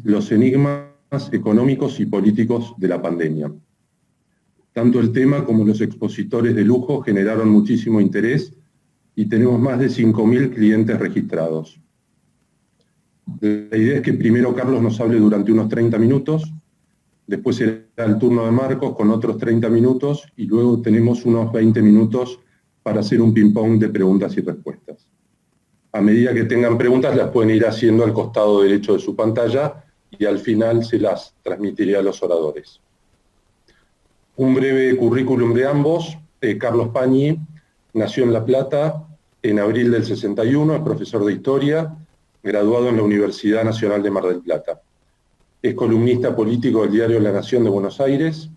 los enigmas económicos y políticos de la pandemia. Tanto el tema como los expositores de lujo generaron muchísimo interés y tenemos más de 5.000 clientes registrados. La idea es que primero Carlos nos hable durante unos 30 minutos, después será el turno de Marcos con otros 30 minutos y luego tenemos unos 20 minutos para hacer un ping-pong de preguntas y respuestas. A medida que tengan preguntas las pueden ir haciendo al costado derecho de su pantalla y al final se las transmitiré a los oradores. Un breve currículum de ambos. Carlos Pañi nació en La Plata en abril del 61, es profesor de Historia, graduado en la Universidad Nacional de Mar del Plata. Es columnista político del diario La Nación de Buenos Aires,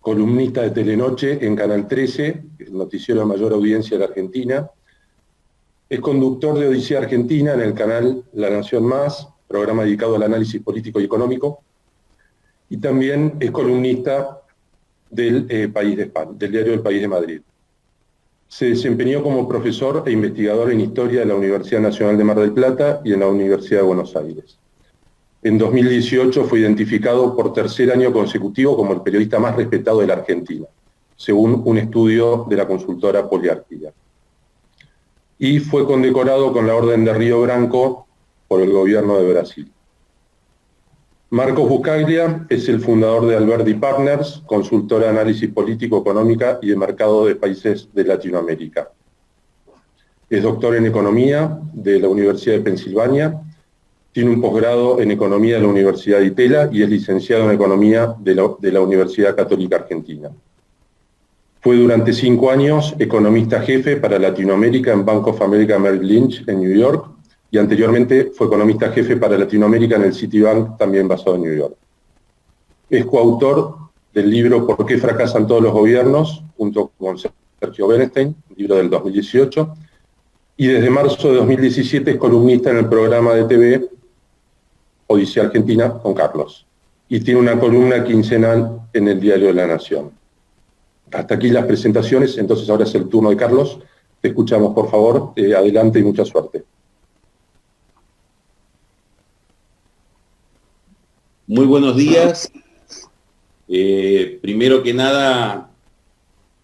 columnista de Telenoche en Canal 13, el noticiero de mayor audiencia de la Argentina. Es conductor de Odisea Argentina en el canal La Nación Más, programa dedicado al análisis político y económico. Y también es columnista del diario El País de Madrid. Se desempeñó como profesor e investigador en Historia de la Universidad Nacional de Mar del Plata y en la Universidad de Buenos Aires. En 2018 fue identificado por tercer año consecutivo como el periodista más respetado de la Argentina, según un estudio de la consultora Poliarquía. Y fue condecorado con la Orden de Río Branco por el gobierno de Brasil. Marcos Buscaglia es el fundador de Alberdi Partners, consultora de análisis político, económica y de mercado de países de Latinoamérica. Es doctor en Economía de la Universidad de Pensilvania, tiene un posgrado en Economía de la Universidad de Itela y es licenciado en Economía de la Universidad Católica Argentina. Fue durante 5 años economista jefe para Latinoamérica en Bank of America Merrill Lynch en New York, y anteriormente fue economista jefe para Latinoamérica en el Citibank, también basado en New York. Es coautor del libro ¿Por qué fracasan todos los gobiernos?, junto con Sergio Bernstein, libro del 2018, y desde marzo de 2017 es columnista en el programa de TV Odisea Argentina con Carlos, y tiene una columna quincenal en el Diario de la Nación. Hasta aquí las presentaciones, entonces ahora es el turno de Carlos. Te escuchamos, por favor, adelante y mucha suerte. Muy buenos días. Primero que nada,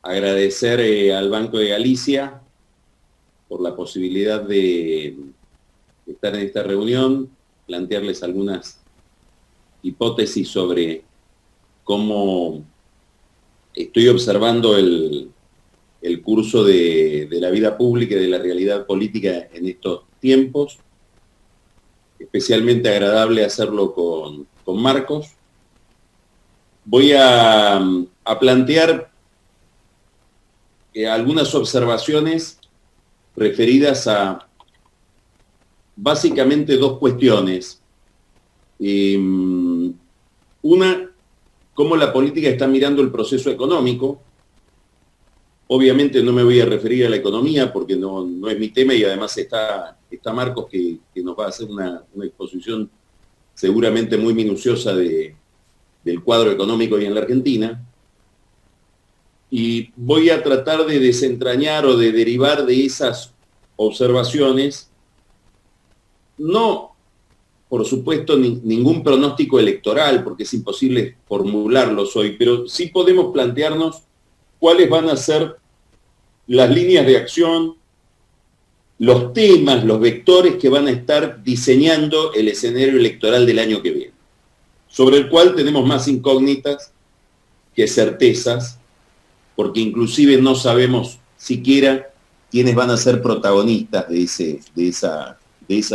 agradecer al Banco de Galicia por la posibilidad de estar en esta reunión, plantearles algunas hipótesis sobre cómo estoy observando el curso de la vida pública y de la realidad política en estos tiempos. Especialmente agradable hacerlo con Marcos. Voy a plantear algunas observaciones referidas a básicamente 2 cuestiones. Una, cómo la política está mirando el proceso económico. Obviamente no me voy a referir a la economía porque no es mi tema, y además está Marcos que nos va a hacer una exposición seguramente muy minuciosa del cuadro económico hoy en la Argentina. Y voy a tratar de desentrañar o de derivar de esas observaciones, no, por supuesto, ningún pronóstico electoral, porque es imposible formularlos hoy, pero sí podemos plantearnos cuáles van a ser las líneas de acción, los temas, los vectores que van a estar diseñando el escenario electoral del año que viene, sobre el cual tenemos más incógnitas que certezas, porque inclusive no sabemos siquiera quiénes van a ser protagonistas de esa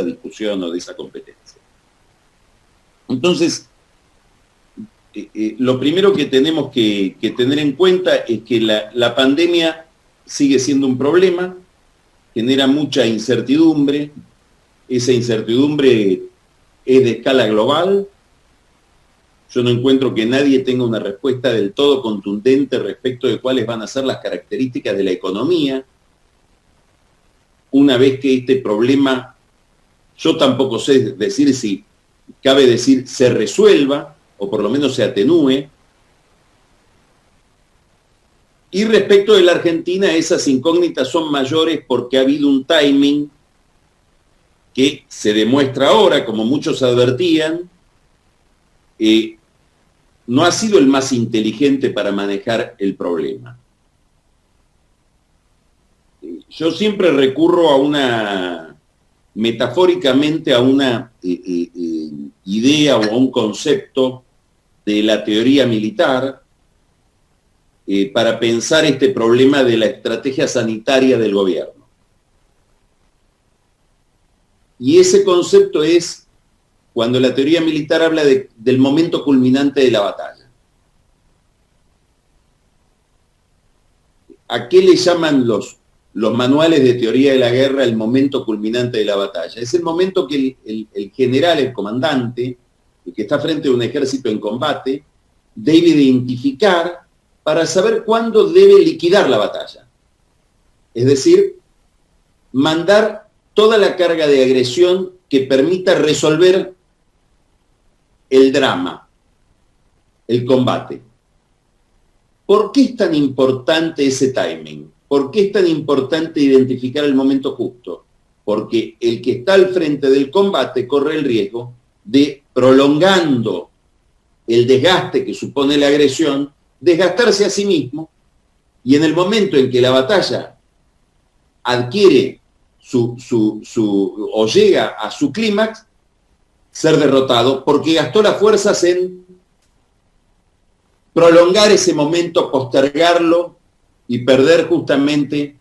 discusión o de esa competencia. Entonces, lo primero que tenemos que tener en cuenta es que la pandemia sigue siendo un problema, genera mucha incertidumbre. Esa incertidumbre es de escala global. Yo no encuentro que nadie tenga una respuesta del todo contundente respecto de cuáles van a ser las características de la economía una vez que este problema, yo tampoco sé decir si cabe decir se resuelva o por lo menos se atenúe. Y respecto de la Argentina, esas incógnitas son mayores porque ha habido un timing que se demuestra ahora, como muchos advertían, no ha sido el más inteligente para manejar el problema. Yo siempre recurro a metafóricamente a una idea o a un concepto de la teoría militar para pensar este problema de la estrategia sanitaria del gobierno. Y ese concepto es cuando la teoría militar habla del momento culminante de la batalla. ¿A qué le llaman los manuales de teoría de la guerra el momento culminante de la batalla? Es el momento que el general, el comandante, el que está frente a un ejército en combate, debe identificar para saber cuándo debe liquidar la batalla. Es decir, mandar toda la carga de agresión que permita resolver el drama, el combate. ¿Por qué es tan importante ese timing? ¿Por qué es tan importante identificar el momento justo? Porque el que está al frente del combate corre el riesgo de, prolongando el desgaste que supone la agresión, desgastarse a sí mismo, y en el momento en que la batalla adquiere o llega a su clímax, ser derrotado, porque gastó las fuerzas en prolongar ese momento, postergarlo y perder justamente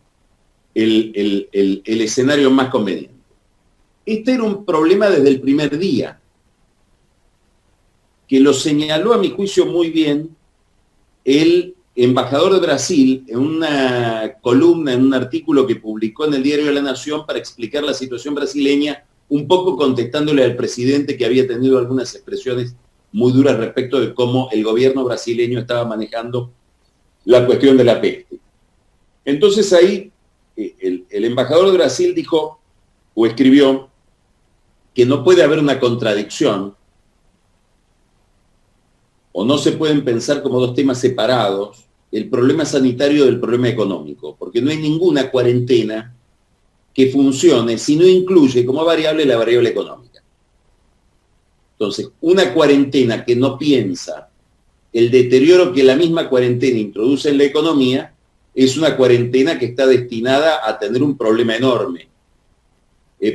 el escenario más conveniente. Este era un problema desde el primer día, que lo señaló a mi juicio muy bien el embajador de Brasil en una columna, en un artículo que publicó en el diario La Nación para explicar la situación brasileña, un poco contestándole al presidente que había tenido algunas expresiones muy duras respecto de cómo el gobierno brasileño estaba manejando la cuestión de la peste. Entonces ahí el embajador de Brasil dijo o escribió que no puede haber una contradicción o no se pueden pensar como dos temas separados el problema sanitario del problema económico, porque no hay ninguna cuarentena que funcione si no incluye como variable la variable económica. Entonces, una cuarentena que no piensa el deterioro que la misma cuarentena introduce en la economía es una cuarentena que está destinada a tener un problema enorme.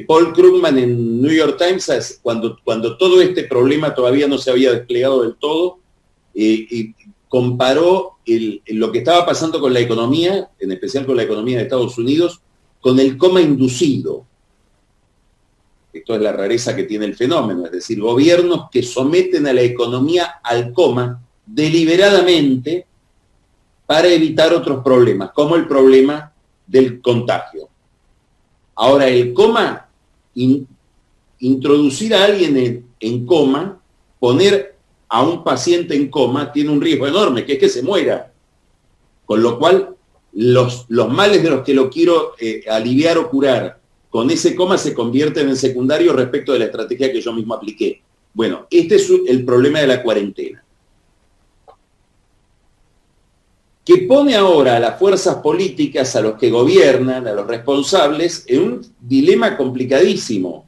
Paul Krugman en New York Times, cuando todo este problema todavía no se había desplegado del todo, comparó lo que estaba pasando con la economía, en especial con la economía de Estados Unidos, con el coma inducido. Esto es la rareza que tiene el fenómeno, es decir, gobiernos que someten a la economía al coma deliberadamente para evitar otros problemas, como el problema del contagio. Ahora, el coma, introducir a alguien en coma, poner a un paciente en coma, tiene un riesgo enorme, que es que se muera. Con lo cual, los males de los que lo quiero aliviar o curar con ese coma se convierten en secundarios respecto de la estrategia que yo mismo apliqué. Bueno, este es el problema de la cuarentena, que pone ahora a las fuerzas políticas, a los que gobiernan, a los responsables, en un dilema complicadísimo.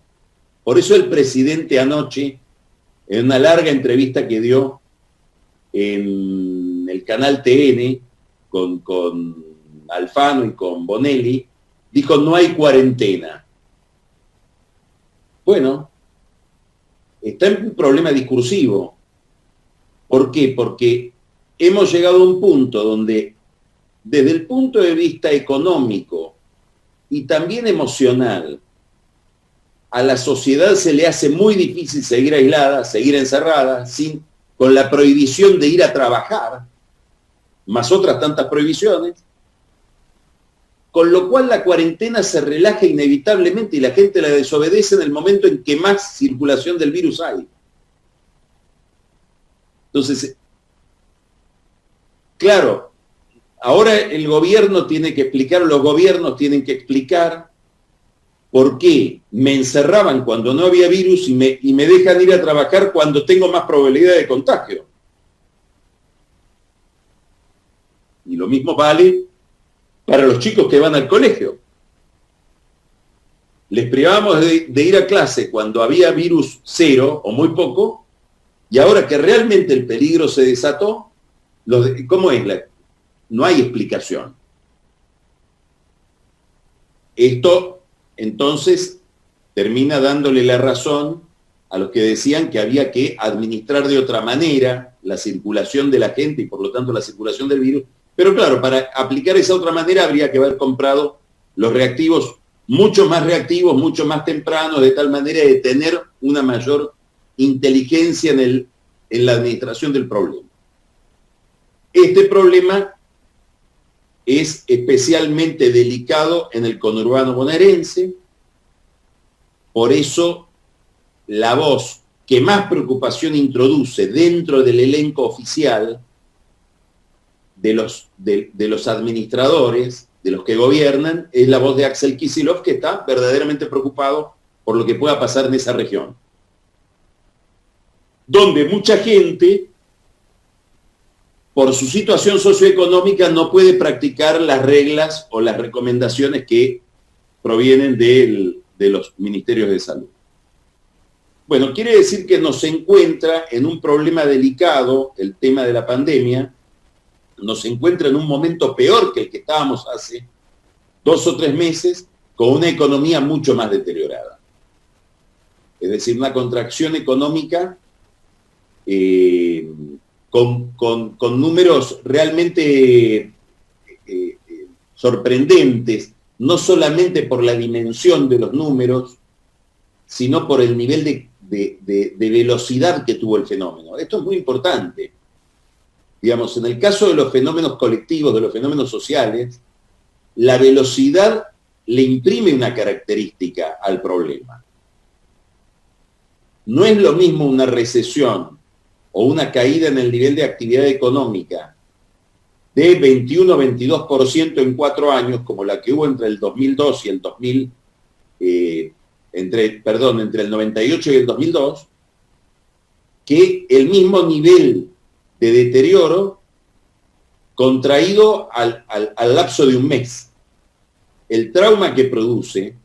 Por eso el presidente anoche, en una larga entrevista que dio en el canal TN con Alfano y con Bonelli, dijo: no hay cuarentena. Bueno, está en un problema discursivo. ¿Por qué? Porque hemos llegado a un punto donde, desde el punto de vista económico y también emocional, a la sociedad se le hace muy difícil seguir aislada, seguir encerrada, con la prohibición de ir a trabajar, más otras tantas prohibiciones, con lo cual la cuarentena se relaja inevitablemente y la gente la desobedece en el momento en que más circulación del virus hay. Entonces, claro, ahora el gobierno tiene que explicar, los gobiernos tienen que explicar por qué me encerraban cuando no había virus y me dejan ir a trabajar cuando tengo más probabilidad de contagio. Y lo mismo vale para los chicos que van al colegio. Les privábamos de ir a clase cuando había virus cero o muy poco, Y ahora que realmente el peligro se desató, ¿cómo es? No hay explicación. Esto, entonces, termina dándole la razón a los que decían que había que administrar de otra manera la circulación de la gente y por lo tanto la circulación del virus. Pero claro, para aplicar esa otra manera habría que haber comprado los reactivos mucho más reactivos, mucho más tempranos, de tal manera de tener una mayor inteligencia en la administración del problema. Este problema es especialmente delicado en el conurbano bonaerense, por eso la voz que más preocupación introduce dentro del elenco oficial de los administradores, de los que gobiernan, es la voz de Axel Kicillof, que está verdaderamente preocupado por lo que pueda pasar en esa región, donde mucha gente, por su situación socioeconómica, no puede practicar las reglas o las recomendaciones que provienen de los ministerios de salud. Bueno, quiere decir que nos encuentra en un problema delicado, el tema de la pandemia, nos encuentra en un momento peor que el que estábamos hace 2 o 3 meses, con una economía mucho más deteriorada. Es decir, una contracción económica con números realmente sorprendentes, no solamente por la dimensión de los números, sino por el nivel de velocidad que tuvo el fenómeno. Esto es muy importante. Digamos, en el caso de los fenómenos colectivos, de los fenómenos sociales, la velocidad le imprime una característica al problema. No es lo mismo una recesión o una caída en el nivel de actividad económica de 21-22% en 4 años, como la que hubo entre el 2002 y el entre el 98 y el 2002, que el mismo nivel de deterioro contraído al lapso de un mes. El trauma que produce,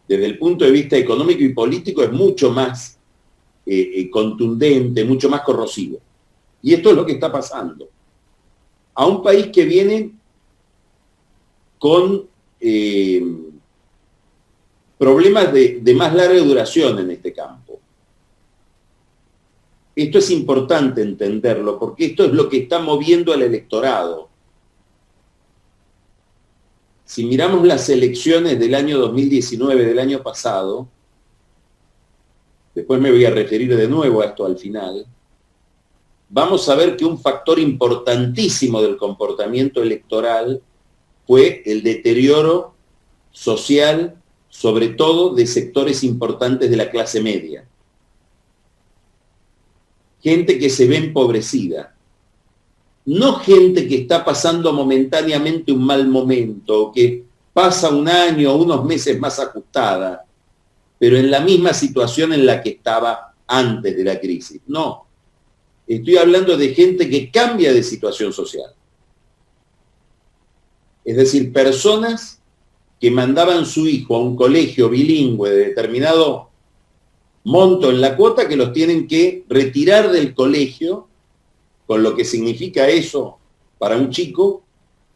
desde el punto de vista económico y político, es mucho más contundente, mucho más corrosivo. Y esto es lo que está pasando. A un país que viene con problemas de más larga duración en este campo. Esto es importante entenderlo, porque esto es lo que está moviendo al electorado. Si miramos las elecciones del año 2019, del año pasado, después me voy a referir de nuevo a esto al final, vamos a ver que un factor importantísimo del comportamiento electoral fue el deterioro social, sobre todo de sectores importantes de la clase media. Gente que se ve empobrecida. No gente que está pasando momentáneamente un mal momento, o que pasa un año o unos meses más ajustada, pero en la misma situación en la que estaba antes de la crisis. No. Estoy hablando de gente que cambia de situación social. Es decir, personas que mandaban su hijo a un colegio bilingüe de determinado monto en la cuota, que los tienen que retirar del colegio, con lo que significa eso para un chico,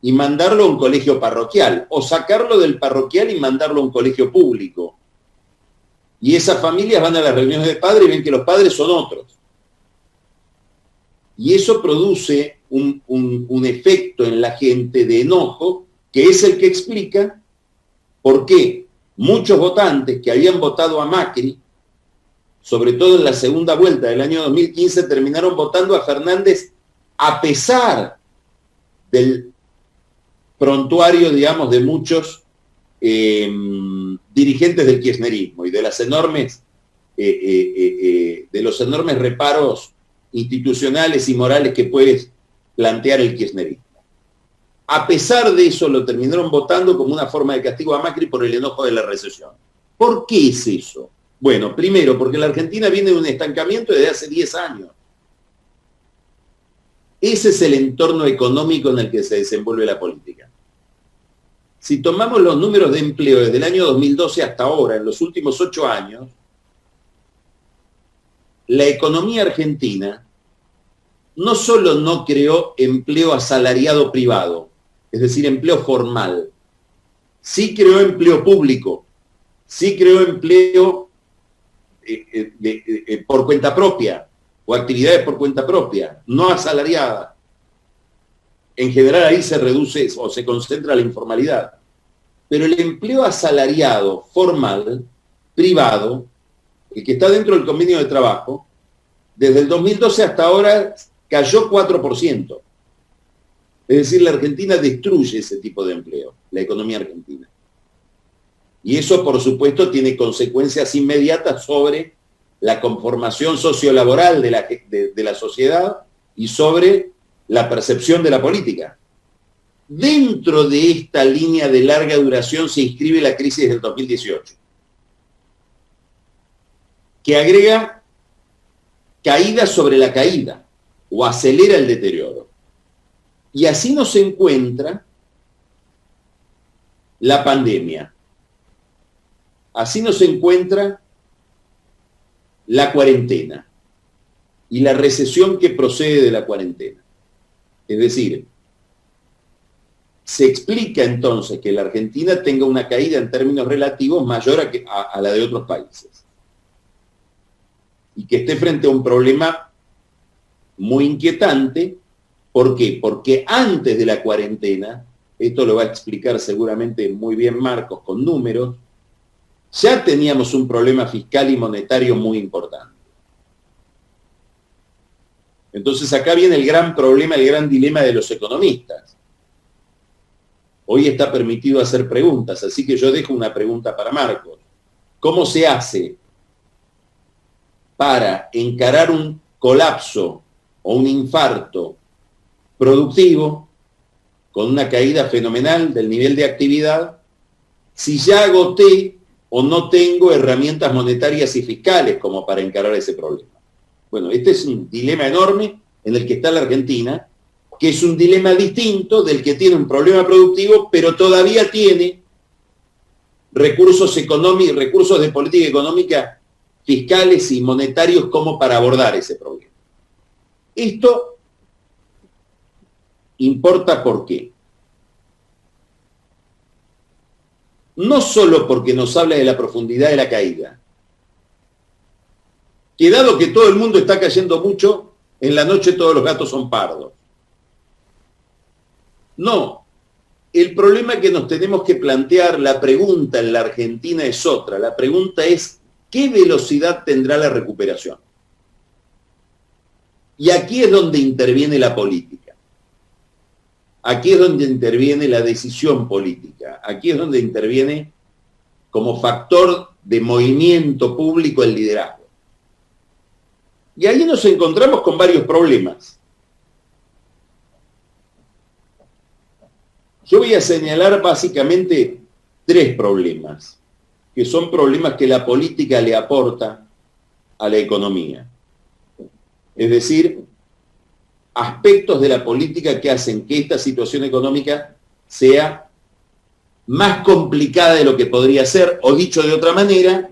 y mandarlo a un colegio parroquial, o sacarlo del parroquial y mandarlo a un colegio público. Y esas familias van a las reuniones de padres y ven que los padres son otros. Y eso produce un efecto en la gente de enojo, que es el que explica por qué muchos votantes que habían votado a Macri, sobre todo en la segunda vuelta del año 2015, terminaron votando a Fernández a pesar del prontuario, digamos, de muchos dirigentes del kirchnerismo y de las enormes, de los enormes reparos institucionales y morales que puede plantear el kirchnerismo. A pesar de eso, lo terminaron votando como una forma de castigo a Macri por el enojo de la recesión. ¿Por qué es eso? Bueno, primero, porque la Argentina viene de un estancamiento desde hace 10 años. Ese es el entorno económico en el que se desenvuelve la política. Si tomamos los números de empleo desde el año 2012 hasta ahora, en los últimos 8 años, la economía argentina no solo no creó empleo asalariado privado, es decir, empleo formal, sí creó empleo público, sí creó empleo por cuenta propia o actividades por cuenta propia, no asalariada. En general ahí se reduce o se concentra la informalidad. Pero el empleo asalariado, formal, privado, el que está dentro del convenio de trabajo, desde el 2012 hasta ahora cayó 4%. Es decir, la Argentina destruye ese tipo de empleo, la economía argentina. Y eso, por supuesto, tiene consecuencias inmediatas sobre la conformación sociolaboral de la sociedad y sobre la percepción de la política. Dentro de esta línea de larga duración se inscribe la crisis del 2018, que agrega caída sobre la caída o acelera el deterioro. Y así nos encuentra la pandemia. Así nos encuentra la cuarentena y la recesión que procede de la cuarentena. Es decir, se explica entonces que la Argentina tenga una caída en términos relativos mayor a la de otros países. Y que esté frente a un problema muy inquietante. ¿Por qué? Porque antes de la cuarentena, esto lo va a explicar seguramente muy bien Marcos con números, ya teníamos un problema fiscal y monetario muy importante. Entonces acá viene el gran problema, el gran dilema de los economistas. Hoy está permitido hacer preguntas, así que yo dejo una pregunta para Marcos. ¿Cómo se hace para encarar un colapso o un infarto productivo con una caída fenomenal del nivel de actividad si ya agoté o no tengo herramientas monetarias y fiscales como para encarar ese problema? Bueno, este es un dilema enorme en el que está la Argentina, que es un dilema distinto del que tiene un problema productivo, pero todavía tiene recursos económicos, recursos de política económica, fiscales y monetarios como para abordar ese problema. Esto importa ¿por qué? No solo porque nos habla de la profundidad de la caída, que dado que todo el mundo está cayendo mucho, en la noche todos los gatos son pardos. No, el problema que nos tenemos que plantear, la pregunta en la Argentina es otra. La pregunta es, ¿qué velocidad tendrá la recuperación? Y aquí es donde interviene la política. Aquí es donde interviene la decisión política. Aquí es donde interviene como factor de movimiento público el liderazgo. Y ahí nos encontramos con varios problemas. Yo voy a señalar básicamente 3 problemas, que son problemas que la política le aporta a la economía. Es decir, aspectos de la política que hacen que esta situación económica sea más complicada de lo que podría ser, o dicho de otra manera,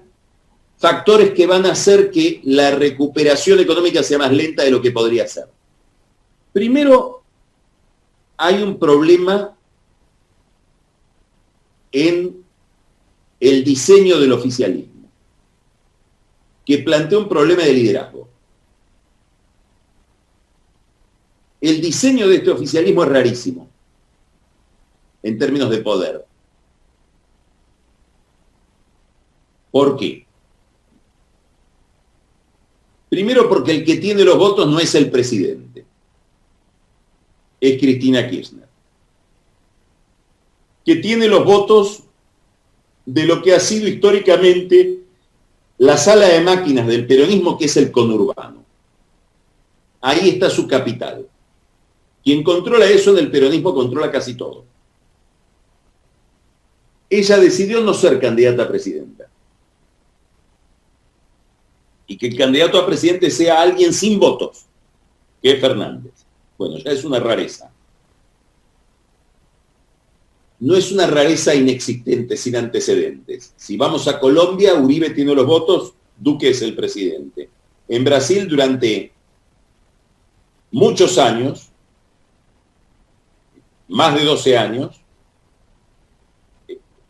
factores que van a hacer que la recuperación económica sea más lenta de lo que podría ser. Primero, hay un problema en el diseño del oficialismo, que plantea un problema de liderazgo. El diseño de este oficialismo es rarísimo, en términos de poder. ¿Por qué? Primero porque el que tiene los votos no es el presidente, es Cristina Kirchner, que tiene los votos de lo que ha sido históricamente la sala de máquinas del peronismo, que es el conurbano. Ahí está su capital. Quien controla eso en el peronismo controla casi todo. Ella decidió no ser candidata a presidenta. Y que el candidato a presidente sea alguien sin votos, que es Fernández. Bueno, ya es una rareza. No es una rareza inexistente, sin antecedentes. Si vamos a Colombia, Uribe tiene los votos, Duque es el presidente. En Brasil durante muchos años, más de 12 años,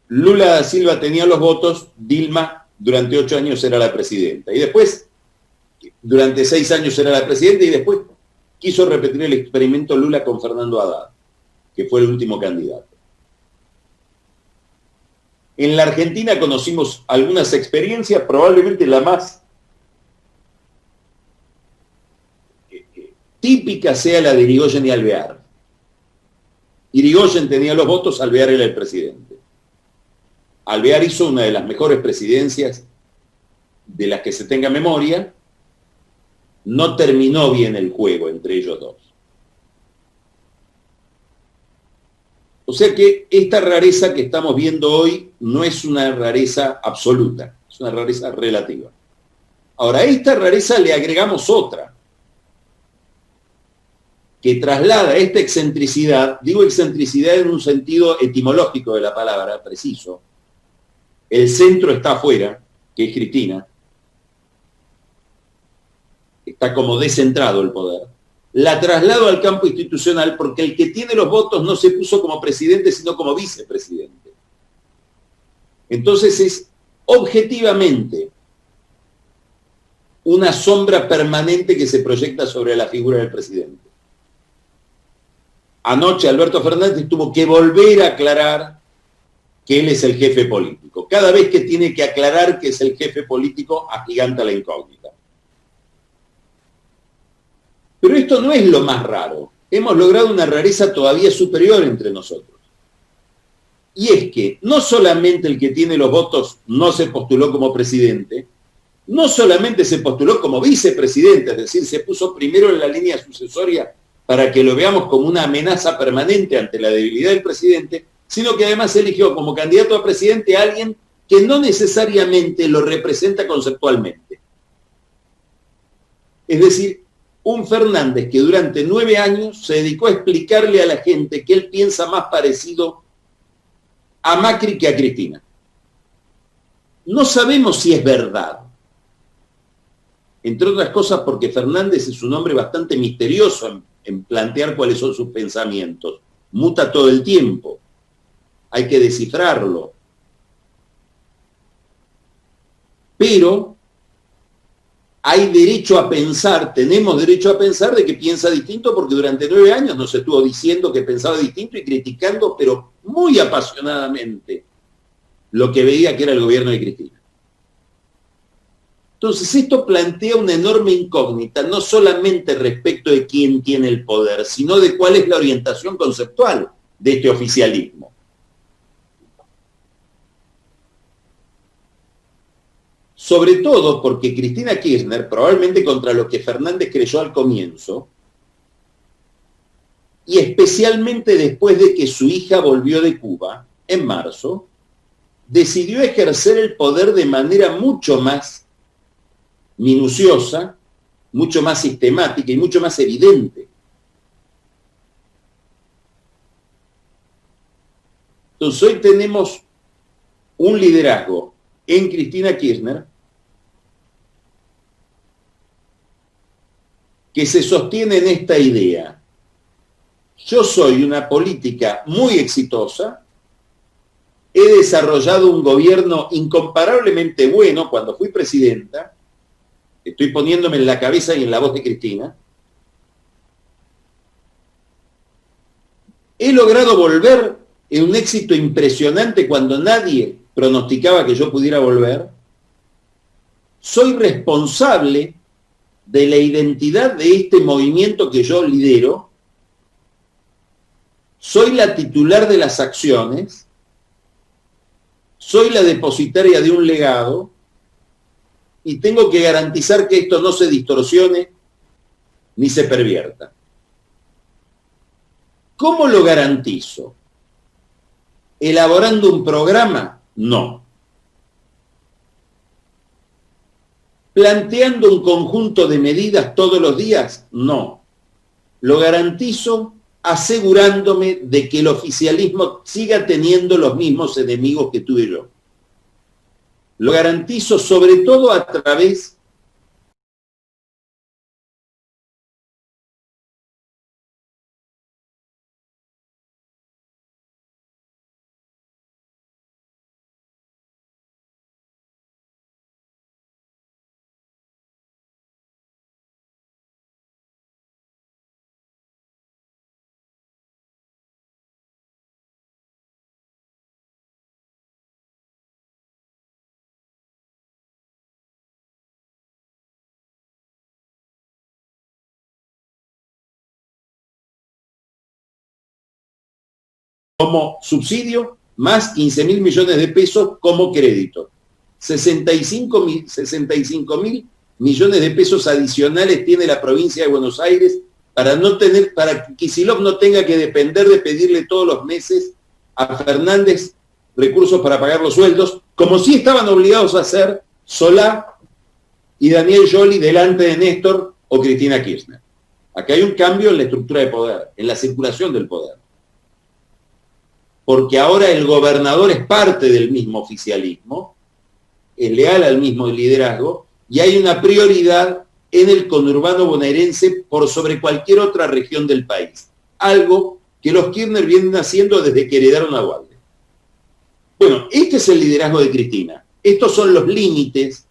Lula da Silva tenía los votos, Dilma durante 8 años era la presidenta. Y después, durante 6 años era la presidenta y después quiso repetir el experimento Lula con Fernando Haddad, que fue el último candidato. En la Argentina conocimos algunas experiencias, probablemente la más típica sea la de Irigoyen y Alvear. Irigoyen tenía los votos, Alvear era el presidente. Alvear hizo una de las mejores presidencias de las que se tenga memoria. No terminó bien el juego entre ellos dos. O sea que esta rareza que estamos viendo hoy no es una rareza absoluta, es una rareza relativa. Ahora, a esta rareza le agregamos otra, que traslada esta excentricidad, digo excentricidad en un sentido etimológico de la palabra, preciso. El centro está afuera, que es Cristina, está como descentrado el poder. La traslado al campo institucional porque el que tiene los votos no se puso como presidente, sino como vicepresidente. Entonces es objetivamente una sombra permanente que se proyecta sobre la figura del presidente. Anoche Alberto Fernández tuvo que volver a aclarar que él es el jefe político. Cada vez que tiene que aclarar que es el jefe político, agiganta la incógnita. Pero esto no es lo más raro. Hemos logrado una rareza todavía superior entre nosotros. Y es que no solamente el que tiene los votos no se postuló como presidente, no solamente se postuló como vicepresidente, es decir, se puso primero en la línea sucesoria para que lo veamos como una amenaza permanente ante la debilidad del presidente, sino que además eligió como candidato a presidente a alguien que no necesariamente lo representa conceptualmente. Es decir, un Fernández que durante 9 años se dedicó a explicarle a la gente que él piensa más parecido a Macri que a Cristina. No sabemos si es verdad. Entre otras cosas porque Fernández es un hombre bastante misterioso en plantear cuáles son sus pensamientos. Muta todo el tiempo. Hay que descifrarlo. Pero hay derecho a pensar, tenemos derecho a pensar de que piensa distinto porque durante 9 años nos estuvo diciendo que pensaba distinto y criticando, pero muy apasionadamente, lo que veía que era el gobierno de Cristina. Entonces esto plantea una enorme incógnita, no solamente respecto de quién tiene el poder, sino de cuál es la orientación conceptual de este oficialismo. Sobre todo porque Cristina Kirchner, probablemente contra lo que Fernández creyó al comienzo, y especialmente después de que su hija volvió de Cuba, en marzo, decidió ejercer el poder de manera mucho más minuciosa, mucho más sistemática y mucho más evidente. Entonces hoy tenemos un liderazgo en Cristina Kirchner que se sostiene en esta idea. Yo soy una política muy exitosa, he desarrollado un gobierno incomparablemente bueno cuando fui presidenta, estoy poniéndome en la cabeza y en la voz de Cristina, he logrado volver en un éxito impresionante cuando nadie pronosticaba que yo pudiera volver, soy responsable de la identidad de este movimiento que yo lidero, soy la titular de las acciones, soy la depositaria de un legado y tengo que garantizar que esto no se distorsione ni se pervierta. ¿Cómo lo garantizo? ¿Elaborando un programa? No. ¿Planteando un conjunto de medidas todos los días? No. Lo garantizo asegurándome de que el oficialismo siga teniendo los mismos enemigos que tuve yo. Lo garantizo sobre todo a través como subsidio, más 15.000 millones de pesos como crédito. 65 mil millones de pesos adicionales tiene la provincia de Buenos Aires para que Kicillof no tenga que depender de pedirle todos los meses a Fernández recursos para pagar los sueldos, como sí estaban obligados a hacer Solá y Daniel Scioli delante de Néstor o Cristina Kirchner. Acá hay un cambio en la estructura de poder, en la circulación del poder. Porque ahora el gobernador es parte del mismo oficialismo, es leal al mismo liderazgo, y hay una prioridad en el conurbano bonaerense por sobre cualquier otra región del país. Algo que los Kirchner vienen haciendo desde que heredaron a Dualde. Bueno, este es el liderazgo de Cristina. Estos son los límites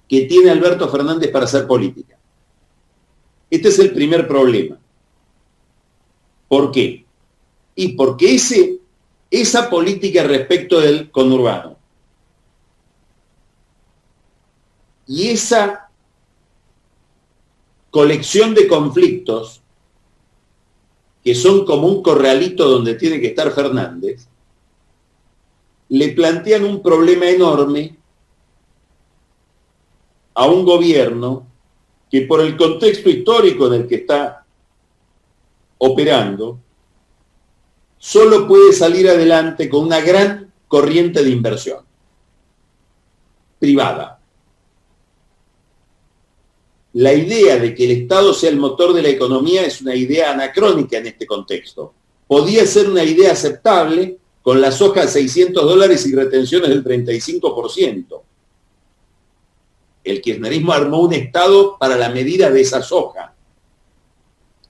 que tiene Alberto Fernández para hacer política. Este es el primer problema. ¿Por qué? Y porque esa política respecto del conurbano y esa colección de conflictos que son como un corralito donde tiene que estar Fernández, le plantean un problema enorme a un gobierno que por el contexto histórico en el que está operando, solo puede salir adelante con una gran corriente de inversión privada. La idea de que el Estado sea el motor de la economía es una idea anacrónica en este contexto. Podía ser una idea aceptable con la soja de $600 y retenciones del 35%. El kirchnerismo armó un Estado para la medida de esa soja.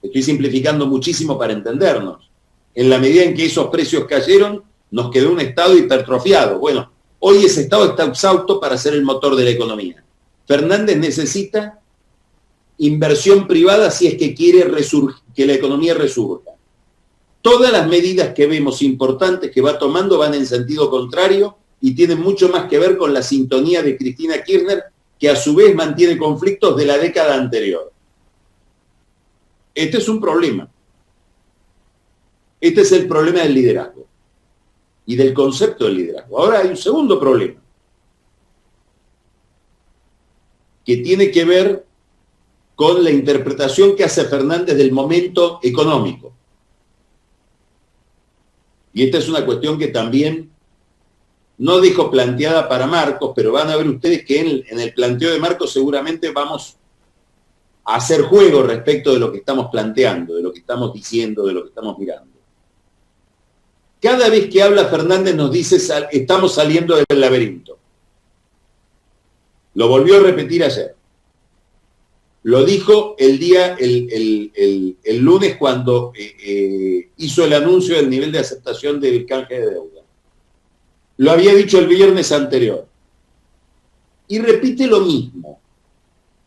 Estoy simplificando muchísimo para entendernos. En la medida en que esos precios cayeron, nos quedó un Estado hipertrofiado. Bueno, hoy ese Estado está exhausto para ser el motor de la economía. Fernández necesita inversión privada si es que quiere que la economía resurja. Todas las medidas que vemos importantes que va tomando van en sentido contrario y tienen mucho más que ver con la sintonía de Cristina Kirchner, que a su vez mantiene conflictos de la década anterior. Este es un problema. Este es el problema del liderazgo y del concepto del liderazgo. Ahora hay un segundo problema que tiene que ver con la interpretación que hace Fernández del momento económico. Y esta es una cuestión que también no dejo planteada para Marcos, pero van a ver ustedes que en el planteo de Marcos seguramente vamos a hacer juego respecto de lo que estamos planteando, de lo que estamos diciendo, de lo que estamos mirando. Cada vez que habla Fernández nos dice estamos saliendo del laberinto. Lo volvió a repetir ayer. Lo dijo el lunes cuando hizo el anuncio del nivel de aceptación del canje de deuda. Lo había dicho el viernes anterior. Y repite lo mismo.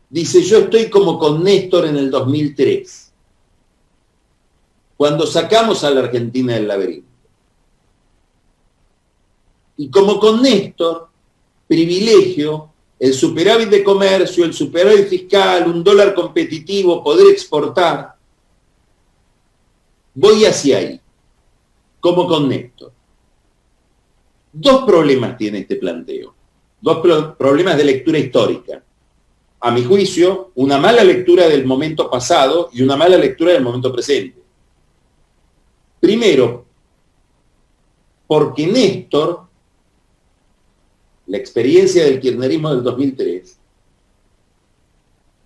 Dice, yo estoy como con Néstor en el 2003, cuando sacamos a la Argentina del laberinto. Y como con Néstor, privilegio el superávit de comercio, el superávit fiscal, un dólar competitivo, poder exportar. Voy hacia ahí, como con Néstor. Dos problemas tiene este planteo, dos problemas de lectura histórica. A mi juicio, una mala lectura del momento pasado y una mala lectura del momento presente. Primero, porque Néstor, la experiencia del kirchnerismo del 2003,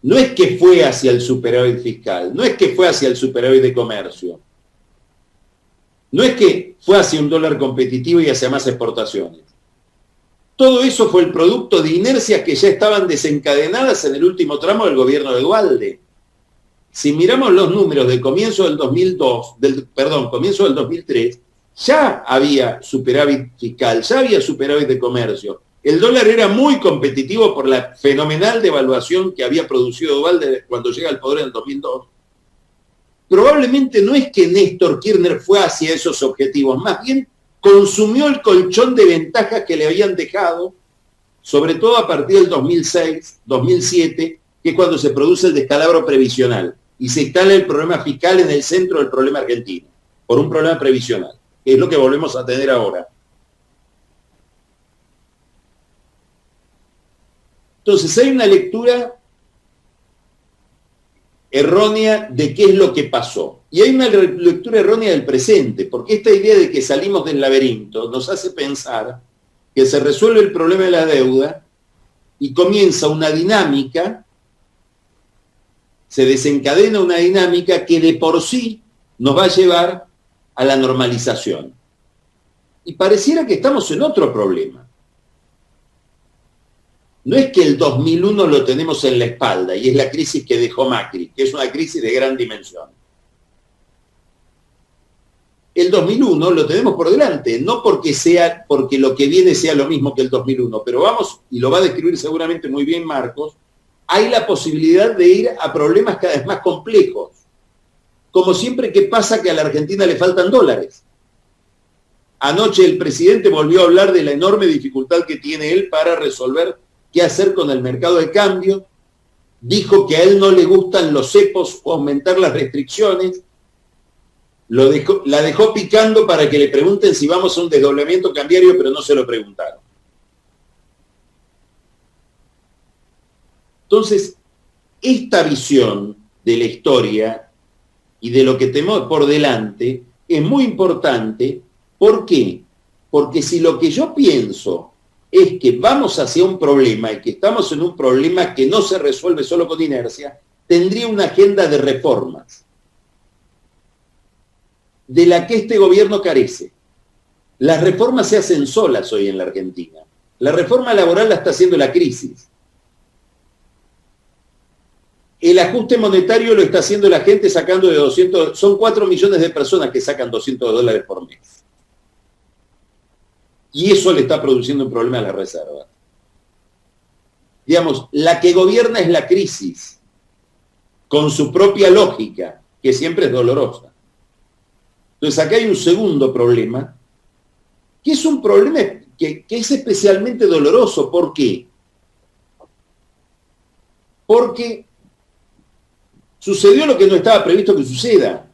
no es que fue hacia el superávit fiscal, no es que fue hacia el superávit de comercio, no es que fue hacia un dólar competitivo y hacia más exportaciones. Todo eso fue el producto de inercias que ya estaban desencadenadas en el último tramo del gobierno de Dualde. Si miramos los números del comienzo del 2003, ya había superávit fiscal, ya había superávit de comercio. El dólar era muy competitivo por la fenomenal devaluación que había producido Dualde cuando llega al poder en el 2002. Probablemente no es que Néstor Kirchner fue hacia esos objetivos, más bien consumió el colchón de ventajas que le habían dejado, sobre todo a partir del 2006, 2007, que es cuando se produce el descalabro previsional y se instala el problema fiscal en el centro del problema argentino, por un problema previsional. que es lo que volvemos a tener ahora. Entonces hay una lectura errónea de qué es lo que pasó. Y hay una lectura errónea del presente, porque esta idea de que salimos del laberinto nos hace pensar que se resuelve el problema de la deuda y comienza una dinámica, se desencadena una dinámica que de por sí nos va a llevar a la normalización. Y pareciera que estamos en otro problema. No es que el 2001 lo tenemos en la espalda y es la crisis que dejó Macri, que es una crisis de gran dimensión. El 2001 lo tenemos por delante, no porque lo que viene sea lo mismo que el 2001, pero vamos, y lo va a describir seguramente muy bien Marcos, hay la posibilidad de ir a problemas cada vez más complejos. Como siempre que pasa que a la Argentina le faltan dólares. Anoche el presidente volvió a hablar de la enorme dificultad que tiene él para resolver qué hacer con el mercado de cambio, dijo que a él no le gustan los cepos o aumentar las restricciones, la dejó picando para que le pregunten si vamos a un desdoblamiento cambiario, pero no se lo preguntaron. Entonces, esta visión de la historia y de lo que tenemos por delante es muy importante. ¿Por qué? Porque si lo que yo pienso es que vamos hacia un problema y que estamos en un problema que no se resuelve solo con inercia, tendría una agenda de reformas de la que este gobierno carece. Las reformas se hacen solas hoy en la Argentina. La reforma laboral la está haciendo la crisis. El ajuste monetario lo está haciendo la gente sacando de 200, son 4 millones de personas que sacan $200 por mes. Y eso le está produciendo un problema a la reserva. Digamos, la que gobierna es la crisis, con su propia lógica, que siempre es dolorosa. Entonces acá hay un segundo problema, que es un problema que es especialmente doloroso. ¿Por qué? Porque sucedió lo que no estaba previsto que suceda,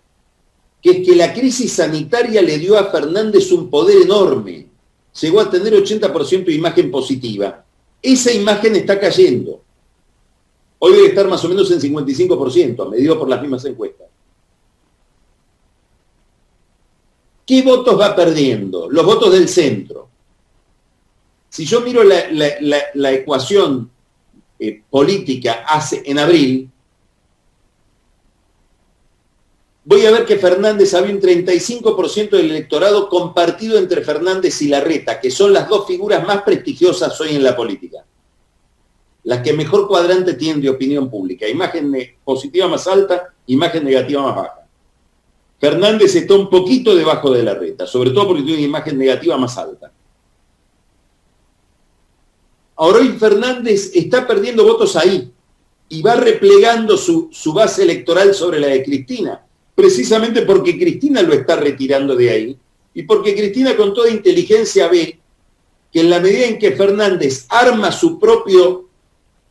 que es que la crisis sanitaria le dio a Fernández un poder enorme. Llegó a tener 80% de imagen positiva. Esa imagen está cayendo. Hoy debe estar más o menos en 55%, medido por las mismas encuestas. ¿Qué votos va perdiendo? Los votos del centro. Si yo miro la ecuación política en abril, voy a ver que Fernández había un 35% del electorado compartido entre Fernández y Larreta, que son las dos figuras más prestigiosas hoy en la política. Las que mejor cuadrante tienen de opinión pública. Imagen positiva más alta, imagen negativa más baja. Fernández está un poquito debajo de Larreta, sobre todo porque tiene una imagen negativa más alta. Ahora hoy Fernández está perdiendo votos ahí y va replegando su base electoral sobre la de Cristina, precisamente porque Cristina lo está retirando de ahí y porque Cristina con toda inteligencia ve que en la medida en que Fernández arma su propio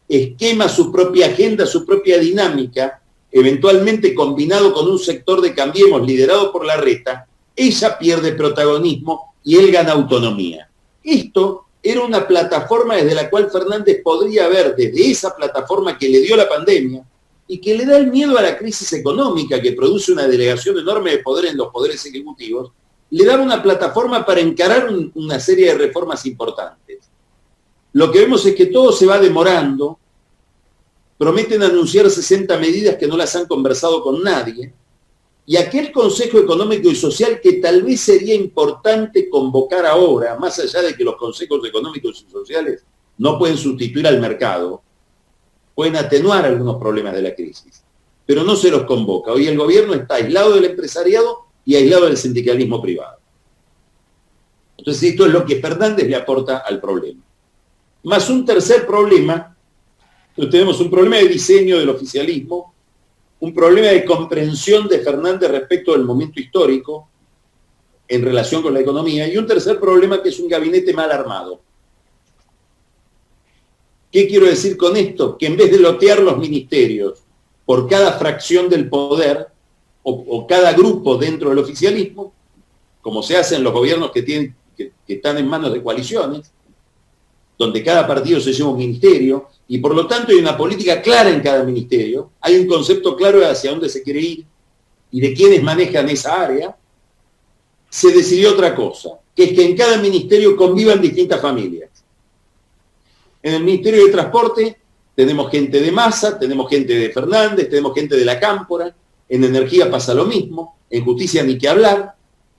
esquema, su propia agenda, su propia dinámica, eventualmente combinado con un sector de Cambiemos liderado por Larreta, ella pierde protagonismo y él gana autonomía. Esto era una plataforma desde la cual Fernández podría ver, desde esa plataforma que le dio la pandemia y que le da el miedo a la crisis económica que produce una delegación enorme de poder en los poderes ejecutivos, le daba una plataforma para encarar una serie de reformas importantes. Lo que vemos es que todo se va demorando. Prometen anunciar 60 medidas que no las han conversado con nadie, y aquel Consejo Económico y Social que tal vez sería importante convocar ahora, más allá de que los consejos económicos y sociales no pueden sustituir al mercado, pueden atenuar algunos problemas de la crisis, pero no se los convoca. Hoy el gobierno está aislado del empresariado y aislado del sindicalismo privado. Entonces esto es lo que Fernández le aporta al problema. Más un tercer problema. Entonces tenemos un problema de diseño del oficialismo, un problema de comprensión de Fernández respecto del momento histórico en relación con la economía, y un tercer problema que es un gabinete mal armado. ¿Qué quiero decir con esto? Que en vez de lotear los ministerios por cada fracción del poder o cada grupo dentro del oficialismo, como se hace en los gobiernos que están en manos de coaliciones, donde cada partido se lleva un ministerio, y por lo tanto hay una política clara en cada ministerio, hay un concepto claro de hacia dónde se quiere ir y de quiénes manejan esa área. Se decidió otra cosa, que es que en cada ministerio convivan distintas familias. En el Ministerio de Transporte tenemos gente de Massa, tenemos gente de Fernández, tenemos gente de la Cámpora, en Energía pasa lo mismo, en Justicia ni que hablar.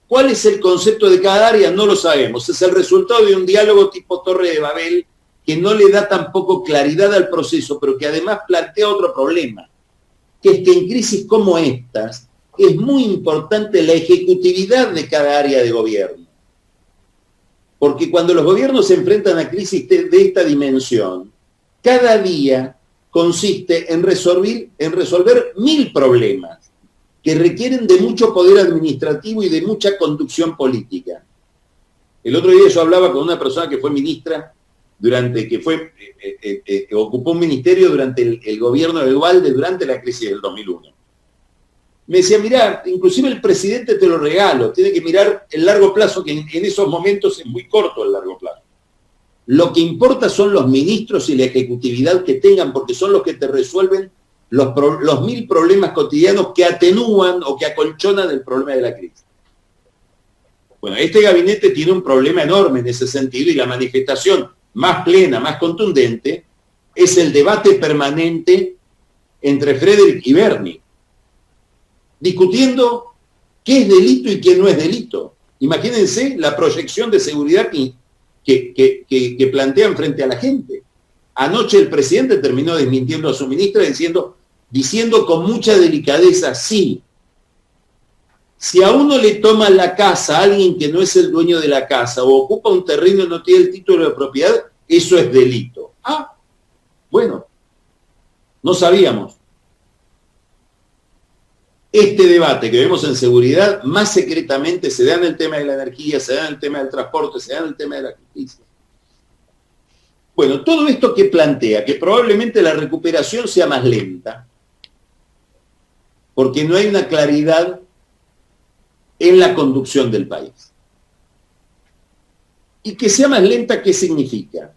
¿Cuál es el concepto de cada área? No lo sabemos. Es el resultado de un diálogo tipo Torre de Babel que no le da tampoco claridad al proceso, pero que además plantea otro problema, que es que en crisis como estas es muy importante la ejecutividad de cada área de gobierno. Porque cuando los gobiernos se enfrentan a crisis de esta dimensión, cada día consiste en resolver 1000 problemas que requieren de mucho poder administrativo y de mucha conducción política. El otro día yo hablaba con una persona que fue ministra ocupó un ministerio durante el gobierno de Duhalde, durante la crisis del 2001. Me decía, mirá, inclusive el presidente te lo regalo, tiene que mirar el largo plazo, que en esos momentos es muy corto el largo plazo. Lo que importa son los ministros y la ejecutividad que tengan, porque son los que te resuelven los 1000 problemas cotidianos que atenúan o que acolchonan el problema de la crisis. Bueno, este gabinete tiene un problema enorme en ese sentido, y la manifestación más plena, más contundente, es el debate permanente entre Frederick y Bernie, discutiendo qué es delito y qué no es delito. Imagínense la proyección de seguridad que plantean frente a la gente. Anoche el presidente terminó desmintiendo a su ministra diciendo con mucha delicadeza, sí, si a uno le toma la casa a alguien que no es el dueño de la casa o ocupa un terreno y no tiene el título de propiedad, eso es delito. Ah, bueno, no sabíamos. Este debate que vemos en seguridad, más secretamente se da en el tema de la energía, se da en el tema del transporte, se da en el tema de la justicia. Bueno, todo esto que plantea, que probablemente la recuperación sea más lenta, porque no hay una claridad en la conducción del país. Y que sea más lenta, ¿qué significa?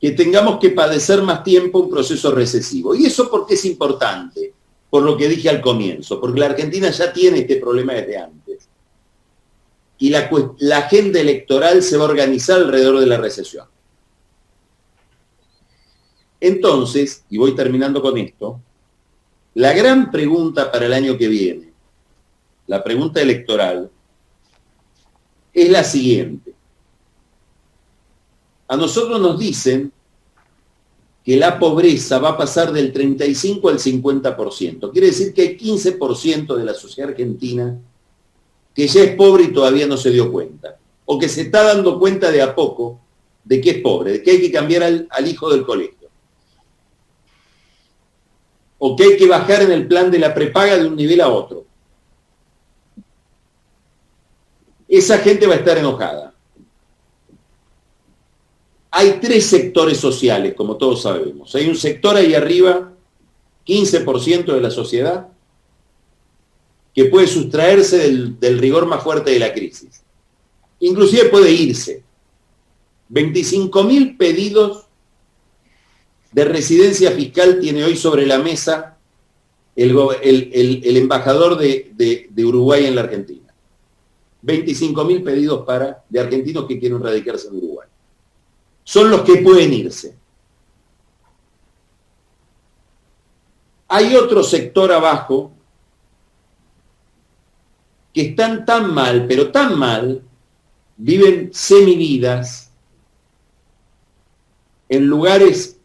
Que tengamos que padecer más tiempo un proceso recesivo. ¿Y eso por qué es importante? Por lo que dije al comienzo, porque la Argentina ya tiene este problema desde antes. Y la agenda electoral se va a organizar alrededor de la recesión. Entonces, y voy terminando con esto, la gran pregunta para el año que viene, la pregunta electoral, es la siguiente. A nosotros nos dicen que la pobreza va a pasar del 35 al 50%. Quiere decir que hay 15% de la sociedad argentina que ya es pobre y todavía no se dio cuenta, o que se está dando cuenta de a poco de que es pobre, de que hay que cambiar al hijo del colegio, o que hay que bajar en el plan de la prepaga de un nivel a otro. Esa gente va a estar enojada. Hay 3 sectores sociales, como todos sabemos. Hay un sector ahí arriba, 15% de la sociedad, que puede sustraerse del rigor más fuerte de la crisis. Inclusive puede irse. 25.000 pedidos de residencia fiscal tiene hoy sobre la mesa el embajador de Uruguay en la Argentina. 25.000 pedidos de argentinos que quieren radicarse en Uruguay. Son los que pueden irse. Hay otro sector abajo que están tan mal, pero tan mal, viven semividas en lugares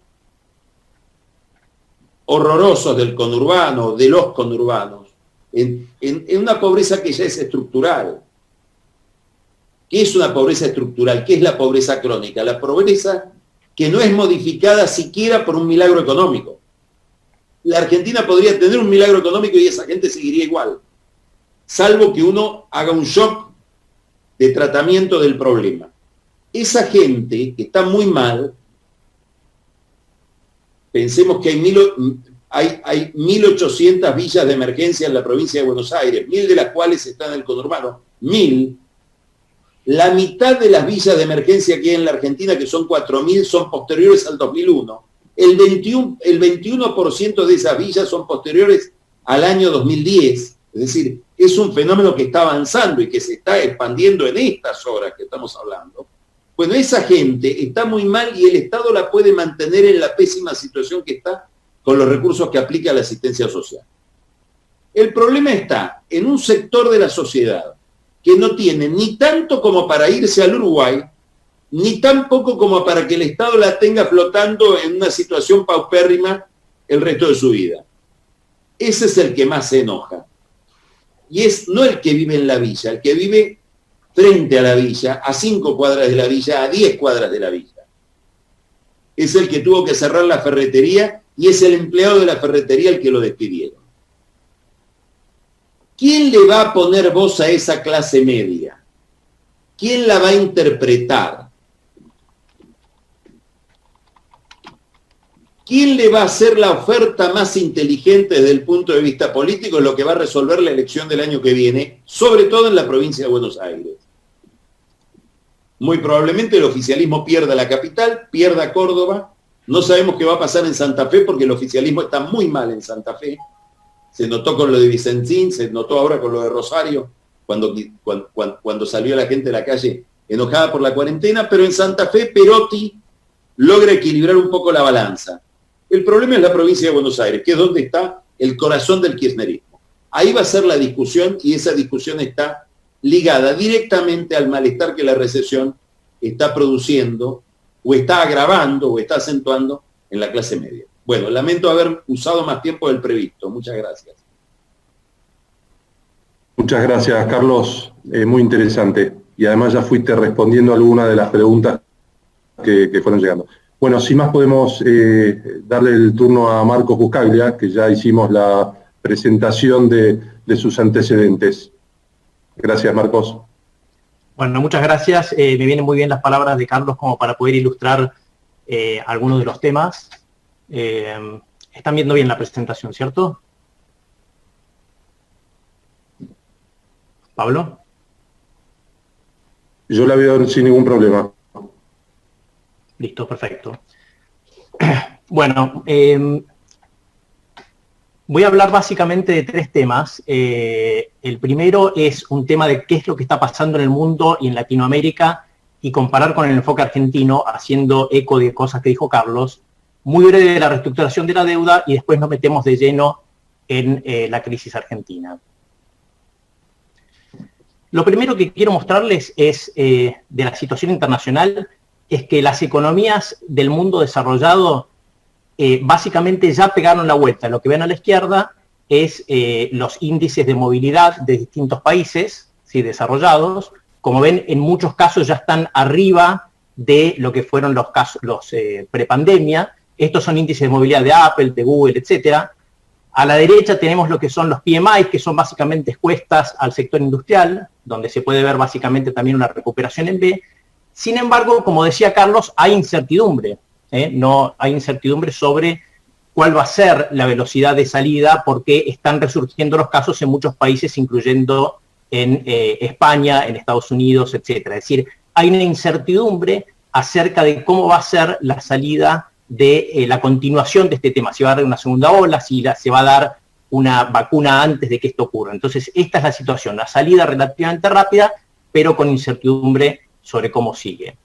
horrorosos del conurbano, de los conurbanos, en una pobreza que ya es estructural. ¿Qué es una pobreza estructural? ¿Qué es la pobreza crónica? La pobreza que no es modificada siquiera por un milagro económico. La Argentina podría tener un milagro económico y esa gente seguiría igual, salvo que uno haga un shock de tratamiento del problema. Esa gente que está muy mal, pensemos que hay 1.800 villas de emergencia en la provincia de Buenos Aires, 1.000 de las cuales están en el conurbano, 1.000, La mitad de las villas de emergencia que hay en la Argentina, que son 4.000, son posteriores al 2001. El 21% de esas villas son posteriores al año 2010. Es decir, es un fenómeno que está avanzando y que se está expandiendo en estas horas que estamos hablando. Bueno, esa gente está muy mal y el Estado la puede mantener en la pésima situación que está con los recursos que aplica la asistencia social. El problema está en un sector de la sociedad que no tiene ni tanto como para irse al Uruguay, ni tampoco como para que el Estado la tenga flotando en una situación paupérrima el resto de su vida. Ese es el que más se enoja. Y es no el que vive en la villa, el que vive frente a la villa, a 5 cuadras de la villa, a 10 cuadras de la villa. Es el que tuvo que cerrar la ferretería y es el empleado de la ferretería el que lo despidieron. ¿Quién le va a poner voz a esa clase media? ¿Quién la va a interpretar? ¿Quién le va a hacer la oferta más inteligente desde el punto de vista político en lo que va a resolver la elección del año que viene, sobre todo en la provincia de Buenos Aires? Muy probablemente el oficialismo pierda la capital, pierda Córdoba. No sabemos qué va a pasar en Santa Fe porque el oficialismo está muy mal en Santa Fe. Se notó con lo de Vicentín, se notó ahora con lo de Rosario, cuando salió la gente a la calle enojada por la cuarentena, pero en Santa Fe Perotti logra equilibrar un poco la balanza. El problema es la provincia de Buenos Aires, que es donde está el corazón del kirchnerismo. Ahí va a ser la discusión y esa discusión está ligada directamente al malestar que la recesión está produciendo o está agravando o está acentuando en la clase media. Bueno, lamento haber usado más tiempo del previsto. Muchas gracias. Muchas gracias, Carlos. Muy interesante. Y además ya fuiste respondiendo algunas de las preguntas que fueron llegando. Bueno, sin más podemos darle el turno a Marcos Buscaglia, que ya hicimos la presentación de sus antecedentes. Gracias, Marcos. Bueno, muchas gracias. Me vienen muy bien las palabras de Carlos como para poder ilustrar algunos de los temas. Están viendo bien la presentación, ¿cierto? ¿Pablo? Yo la veo sin ningún problema. Listo, perfecto. Bueno, voy a hablar básicamente de 3 temas. El primero es un tema de qué es lo que está pasando en el mundo y en Latinoamérica y comparar con el enfoque argentino, haciendo eco de cosas que dijo Carlos. Muy breve de la reestructuración de la deuda y después nos metemos de lleno en la crisis argentina. Lo primero que quiero mostrarles es de la situación internacional, es que las economías del mundo desarrollado básicamente ya pegaron la vuelta. Lo que ven a la izquierda es los índices de movilidad de distintos países, ¿sí?, desarrollados. Como ven, en muchos casos ya están arriba de lo que fueron los casos prepandemia. Estos son índices de movilidad de Apple, de Google, etc. A la derecha tenemos lo que son los PMI, que son básicamente encuestas al sector industrial, donde se puede ver básicamente también una recuperación en B. Sin embargo, como decía Carlos, hay incertidumbre. No hay incertidumbre sobre cuál va a ser la velocidad de salida, porque están resurgiendo los casos en muchos países, incluyendo en España, en Estados Unidos, etc. Es decir, hay una incertidumbre acerca de cómo va a ser la salida de la continuación de este tema, si va a dar una segunda ola, si se va a dar una vacuna antes de que esto ocurra. Entonces, esta es la situación, la salida relativamente rápida, pero con incertidumbre sobre cómo sigue.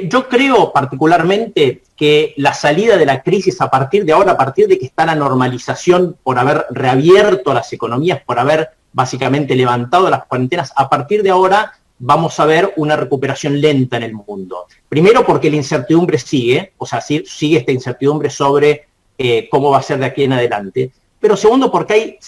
Yo creo particularmente que la salida de la crisis a partir de ahora, a partir de que está la normalización por haber reabierto las economías, por haber básicamente levantado las cuarentenas, a partir de ahora vamos a ver una recuperación lenta en el mundo. Primero porque la incertidumbre sigue, o sea, sigue esta incertidumbre sobre cómo va a ser de aquí en adelante. Pero segundo porque hay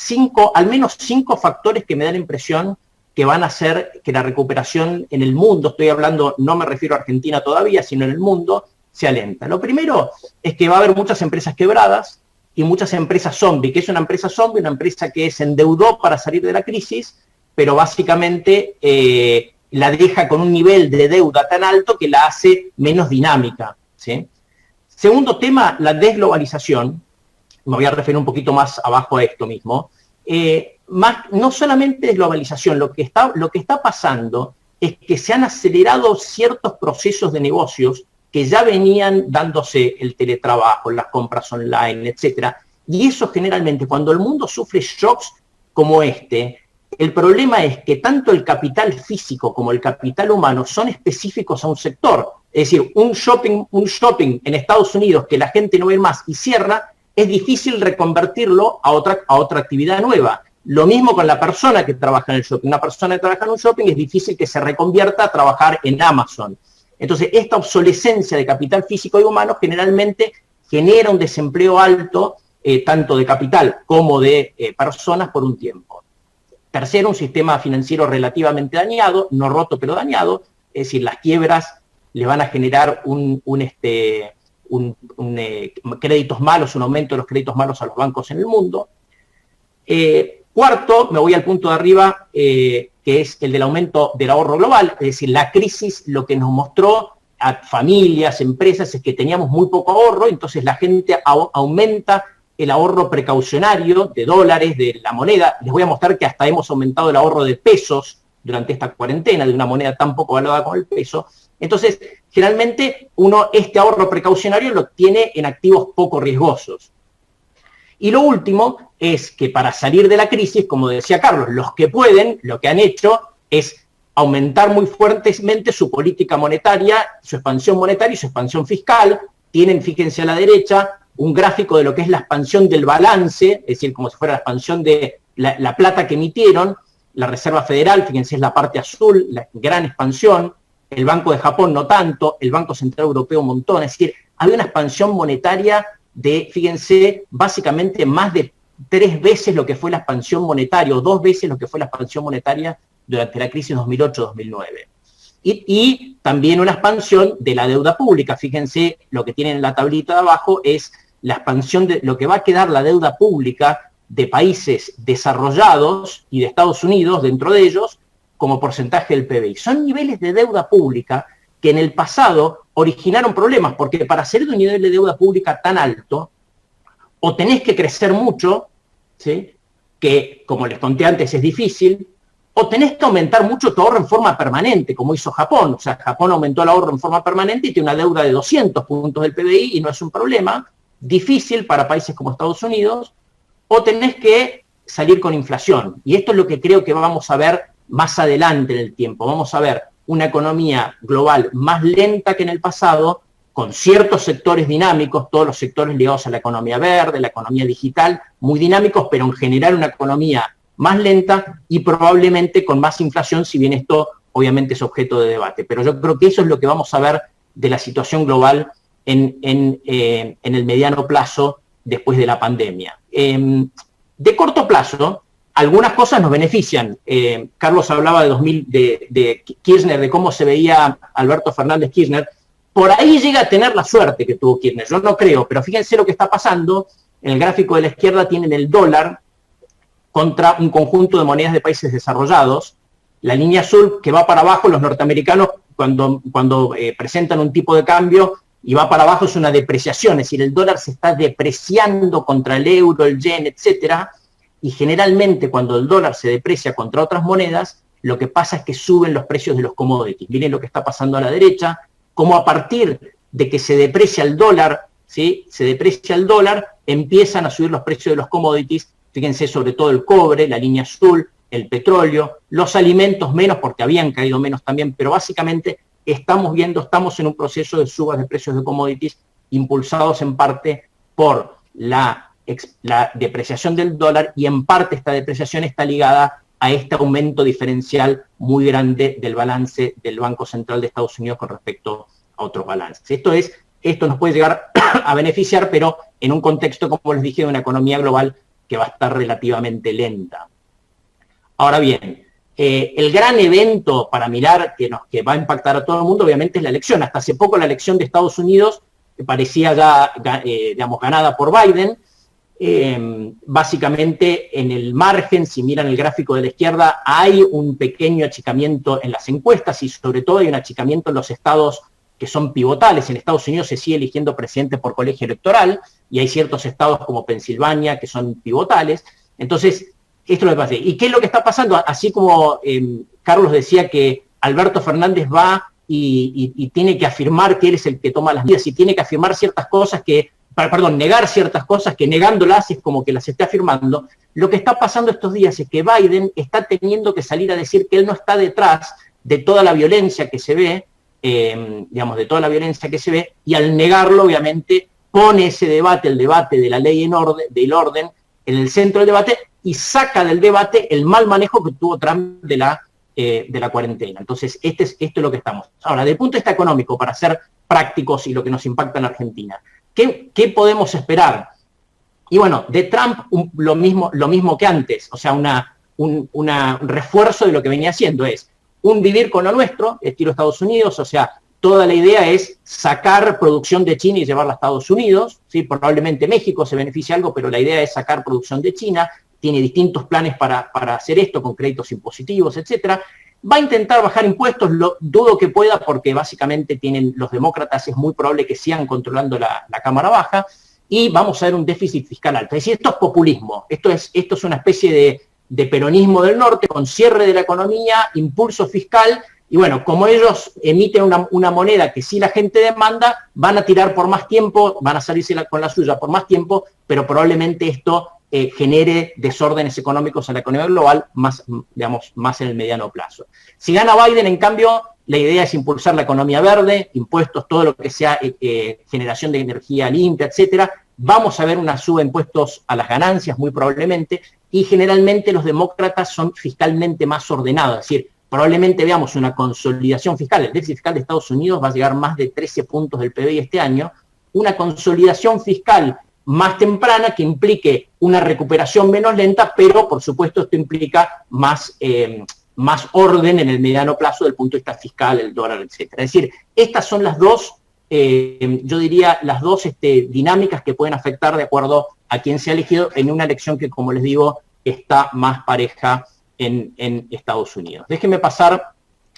al menos 5 factores que me dan la impresión que van a hacer que la recuperación en el mundo, estoy hablando, no me refiero a Argentina todavía, sino en el mundo, sea lenta. Lo primero es que va a haber muchas empresas quebradas y muchas empresas zombie. ¿Qué es una empresa zombie? Una empresa que se endeudó para salir de la crisis, pero básicamente la deja con un nivel de deuda tan alto que la hace menos dinámica, ¿sí? Segundo tema, la desglobalización. Me voy a referir un poquito más abajo a esto mismo. No solamente desglobalización, lo que está pasando es que se han acelerado ciertos procesos de negocios que ya venían dándose, el teletrabajo, las compras online, etcétera, y eso generalmente, cuando el mundo sufre shocks como este, el problema es que tanto el capital físico como el capital humano son específicos a un sector. Es decir, un shopping en Estados Unidos que la gente no ve más y cierra, es difícil reconvertirlo a otra actividad nueva. Lo mismo con la persona que trabaja en el shopping. Una persona que trabaja en un shopping es difícil que se reconvierta a trabajar en Amazon. Entonces, esta obsolescencia de capital físico y humano generalmente genera un desempleo alto, tanto de capital como de personas por un tiempo. Tercero, un sistema financiero relativamente dañado, no roto pero dañado, es decir, las quiebras le van a generar créditos malos, un aumento de los créditos malos a los bancos en el mundo. Cuarto, me voy al punto de arriba, que es el del aumento del ahorro global, es decir, la crisis lo que nos mostró a familias, empresas, es que teníamos muy poco ahorro, entonces la gente aumenta el ahorro precaucionario de dólares, de la moneda. Les voy a mostrar que hasta hemos aumentado el ahorro de pesos durante esta cuarentena, de una moneda tan poco valuada como el peso. Entonces, generalmente uno este ahorro precaucionario lo tiene en activos poco riesgosos. Y lo último es que para salir de la crisis, como decía Carlos, los que pueden, lo que han hecho es aumentar muy fuertemente su política monetaria, su expansión monetaria y su expansión fiscal. Tienen, fíjense a la derecha, un gráfico de lo que es la expansión del balance, es decir, como si fuera la expansión de la plata que emitieron. La Reserva Federal, fíjense, es la parte azul, la gran expansión. El Banco de Japón no tanto, el Banco Central Europeo un montón. Es decir, había una expansión monetaria de, fíjense, básicamente más de 3 veces lo que fue la expansión monetaria, o 2 veces lo que fue la expansión monetaria durante la crisis 2008-2009. Y también una expansión de la deuda pública. Fíjense, lo que tienen en la tablita de abajo es la expansión de lo que va a quedar la deuda pública de países desarrollados y de Estados Unidos, dentro de ellos, como porcentaje del PBI. Son niveles de deuda pública que en el pasado originaron problemas, porque para hacer de un nivel de deuda pública tan alto, o tenés que crecer mucho, ¿sí?, que como les conté antes es difícil, o tenés que aumentar mucho tu ahorro en forma permanente, como hizo Japón. O sea, Japón aumentó el ahorro en forma permanente y tiene una deuda de 200 puntos del PBI y no es un problema, difícil para países como Estados Unidos, o tenés que salir con inflación. Y esto es lo que creo que vamos a ver más adelante en el tiempo. Vamos a ver una economía global más lenta que en el pasado, con ciertos sectores dinámicos, todos los sectores ligados a la economía verde, la economía digital, muy dinámicos, pero en general una economía más lenta y probablemente con más inflación, si bien esto obviamente es objeto de debate. Pero yo creo que eso es lo que vamos a ver de la situación global en el mediano plazo después de la pandemia. De corto plazo, algunas cosas nos benefician. Carlos hablaba de Kirchner, de cómo se veía Alberto Fernández Kirchner. Por ahí llega a tener la suerte que tuvo Kirchner, yo no creo, pero fíjense lo que está pasando. En el gráfico de la izquierda tienen el dólar contra un conjunto de monedas de países desarrollados. La línea azul que va para abajo, los norteamericanos cuando presentan un tipo de cambio y va para abajo es una depreciación, es decir, el dólar se está depreciando contra el euro, el yen, etcétera, y generalmente cuando el dólar se deprecia contra otras monedas, lo que pasa es que suben los precios de los commodities. Miren lo que está pasando a la derecha, cómo a partir de que se deprecia el dólar, ¿sí?, se deprecia el dólar, empiezan a subir los precios de los commodities. Fíjense, sobre todo el cobre, la línea azul, el petróleo, los alimentos menos porque habían caído menos también, pero básicamente estamos en un proceso de subas de precios de commodities impulsados en parte por la depreciación del dólar, y en parte esta depreciación está ligada a este aumento diferencial muy grande del balance del Banco Central de Estados Unidos con respecto a otros balances. Esto nos puede llegar a beneficiar, pero en un contexto, como les dije, de una economía global que va a estar relativamente lenta. Ahora bien, el gran evento para mirar que va a impactar a todo el mundo, obviamente, es la elección. Hasta hace poco la elección de Estados Unidos parecía ya, ganada por Biden. Básicamente, en el margen, si miran el gráfico de la izquierda, hay un pequeño achicamiento en las encuestas y sobre todo hay un achicamiento en los estados que son pivotales. En Estados Unidos se sigue eligiendo presidente por colegio electoral y hay ciertos estados como Pensilvania que son pivotales. Entonces, esto es lo que pasa. ¿Y qué es lo que está pasando? Así como Carlos decía que Alberto Fernández va y tiene que afirmar que él es el que toma las medidas y tiene que afirmar ciertas cosas negar ciertas cosas que negándolas es como que las está afirmando. Lo que está pasando estos días es que Biden está teniendo que salir a decir que él no está detrás de toda la violencia que se ve, de toda la violencia que se ve, y al negarlo, obviamente, pone ese debate, el debate de la ley del orden, en el centro del debate, y saca del debate el mal manejo que tuvo Trump de la cuarentena. Entonces, esto es lo que estamos. Ahora, desde el punto de vista económico, para ser prácticos y lo que nos impacta en Argentina, ¿qué podemos esperar? Y bueno, de Trump lo mismo que antes, o sea, un refuerzo de lo que venía haciendo, es un vivir con lo nuestro, estilo Estados Unidos, o sea, toda la idea es sacar producción de China y llevarla a Estados Unidos, ¿sí? Probablemente México se beneficie algo, pero la idea es sacar producción de China, tiene distintos planes para hacer esto, con créditos impositivos, etcétera. Va a intentar bajar impuestos, dudo que pueda, porque básicamente los demócratas, es muy probable que sigan controlando la Cámara Baja, y vamos a ver un déficit fiscal alto. Es decir, esto es populismo, esto es una especie de peronismo del norte, con cierre de la economía, impulso fiscal, y bueno, como ellos emiten una moneda que sí la gente demanda, van a tirar por más tiempo, van a salirse con la suya por más tiempo, pero probablemente esto genere desórdenes económicos en la economía global, más en el mediano plazo. Si gana Biden, en cambio, la idea es impulsar la economía verde, impuestos, todo lo que sea generación de energía limpia, etcétera. Vamos a ver una suba de impuestos a las ganancias, muy probablemente, y generalmente los demócratas son fiscalmente más ordenados, es decir, probablemente veamos una consolidación fiscal. El déficit fiscal de Estados Unidos va a llegar más de 13 puntos del PBI este año, una consolidación fiscal más temprana que implique una recuperación menos lenta, pero por supuesto esto implica más orden en el mediano plazo del punto de vista fiscal, el dólar, etcétera. Es decir, estas son las dos, yo diría, las dos dinámicas que pueden afectar de acuerdo a quién se ha elegido en una elección que, como les digo, está más pareja en Estados Unidos. Déjenme pasar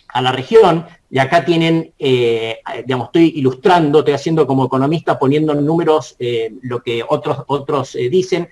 a la región, y acá tienen, estoy ilustrando, estoy haciendo como economista, poniendo en números lo que otros dicen.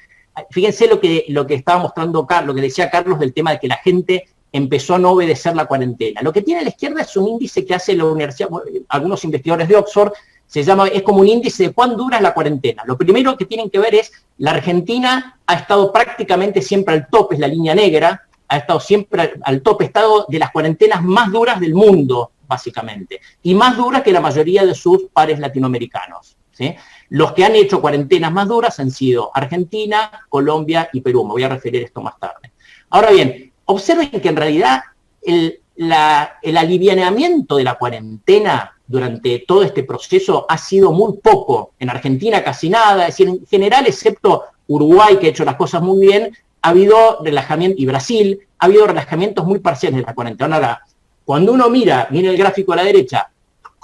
Fíjense lo que estaba mostrando lo que decía Carlos del tema de que la gente empezó a no obedecer la cuarentena. Lo que tiene la izquierda es un índice que hace la universidad, algunos investigadores de Oxford, es como un índice de cuán dura es la cuarentena. Lo primero que tienen que ver es, la Argentina ha estado prácticamente siempre al tope, es la línea negra, ha estado siempre al tope, estado de las cuarentenas más duras del mundo, básicamente, y más duras que la mayoría de sus pares latinoamericanos, ¿sí? Los que han hecho cuarentenas más duras han sido Argentina, Colombia y Perú. Me voy a referir a esto más tarde. Ahora bien, observen que en realidad el alivianamiento de la cuarentena durante todo este proceso ha sido muy poco. En Argentina casi nada, es decir, en general, excepto Uruguay, que ha hecho las cosas muy bien, ha habido relajamiento, y Brasil, ha habido relajamientos muy parciales de la cuarentena. Ahora, cuando uno mira, viene el gráfico a la derecha,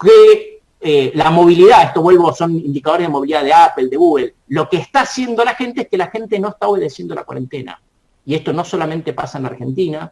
que la movilidad, son indicadores de movilidad de Apple, de Google, lo que está haciendo la gente es que la gente no está obedeciendo la cuarentena. Y esto no solamente pasa en Argentina,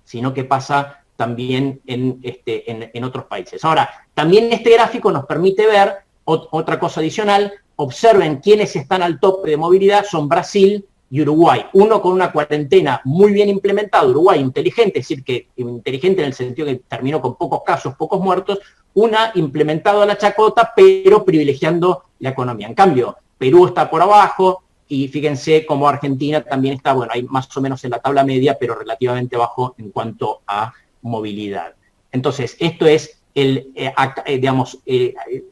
sino que pasa también en otros países. Ahora, también este gráfico nos permite ver otra cosa adicional. Observen quiénes están al tope de movilidad, son Brasil y Uruguay. Uno con una cuarentena muy bien implementada, Uruguay inteligente, es decir, que inteligente en el sentido que terminó con pocos casos, pocos muertos, una implementado a la chacota, pero privilegiando la economía. En cambio, Perú está por abajo, y fíjense cómo Argentina también está, ahí más o menos en la tabla media, pero relativamente bajo en cuanto a movilidad. Entonces, esto es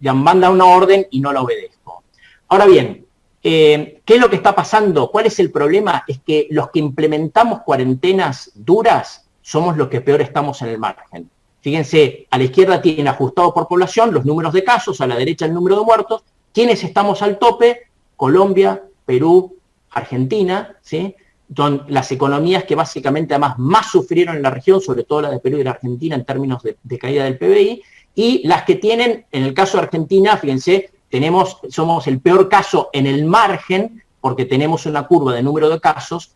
manda una orden y no la obedezco. Ahora bien, ¿qué es lo que está pasando? ¿Cuál es el problema? Es que los que implementamos cuarentenas duras somos los que peor estamos en el margen. Fíjense, a la izquierda tienen ajustado por población los números de casos, a la derecha el número de muertos. ¿Quiénes estamos al tope? Colombia, Perú, Argentina, ¿sí? Son las economías que básicamente además más sufrieron en la región, sobre todo la de Perú y la Argentina en términos de caída del PBI, y las que tienen, en el caso de Argentina, fíjense, somos el peor caso en el margen, porque tenemos una curva de número de casos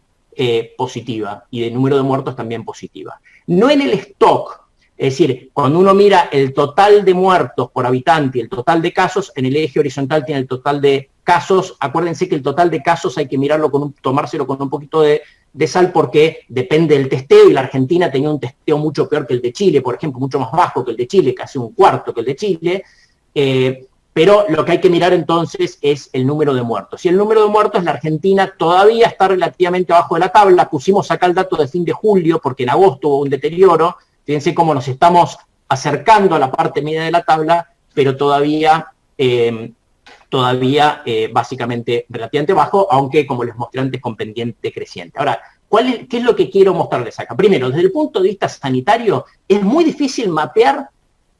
positiva, y de número de muertos también positiva. No en el stock, es decir, cuando uno mira el total de muertos por habitante y el total de casos, en el eje horizontal tiene el total de casos. Acuérdense que el total de casos hay que mirarlo tomárselo con un poquito de de sal porque depende del testeo y la Argentina tenía un testeo mucho peor que el de Chile, por ejemplo, mucho más bajo que el de Chile, casi un cuarto que el de Chile, pero lo que hay que mirar entonces es el número de muertos. Y el número de muertos, la Argentina todavía está relativamente abajo de la tabla. Pusimos acá el dato de fin de julio, porque en agosto hubo un deterioro. Fíjense cómo nos estamos acercando a la parte media de la tabla, pero todavía básicamente relativamente bajo, aunque como les mostré antes con pendiente creciente. Ahora, ¿qué es lo que quiero mostrarles acá? Primero, desde el punto de vista sanitario, es muy difícil mapear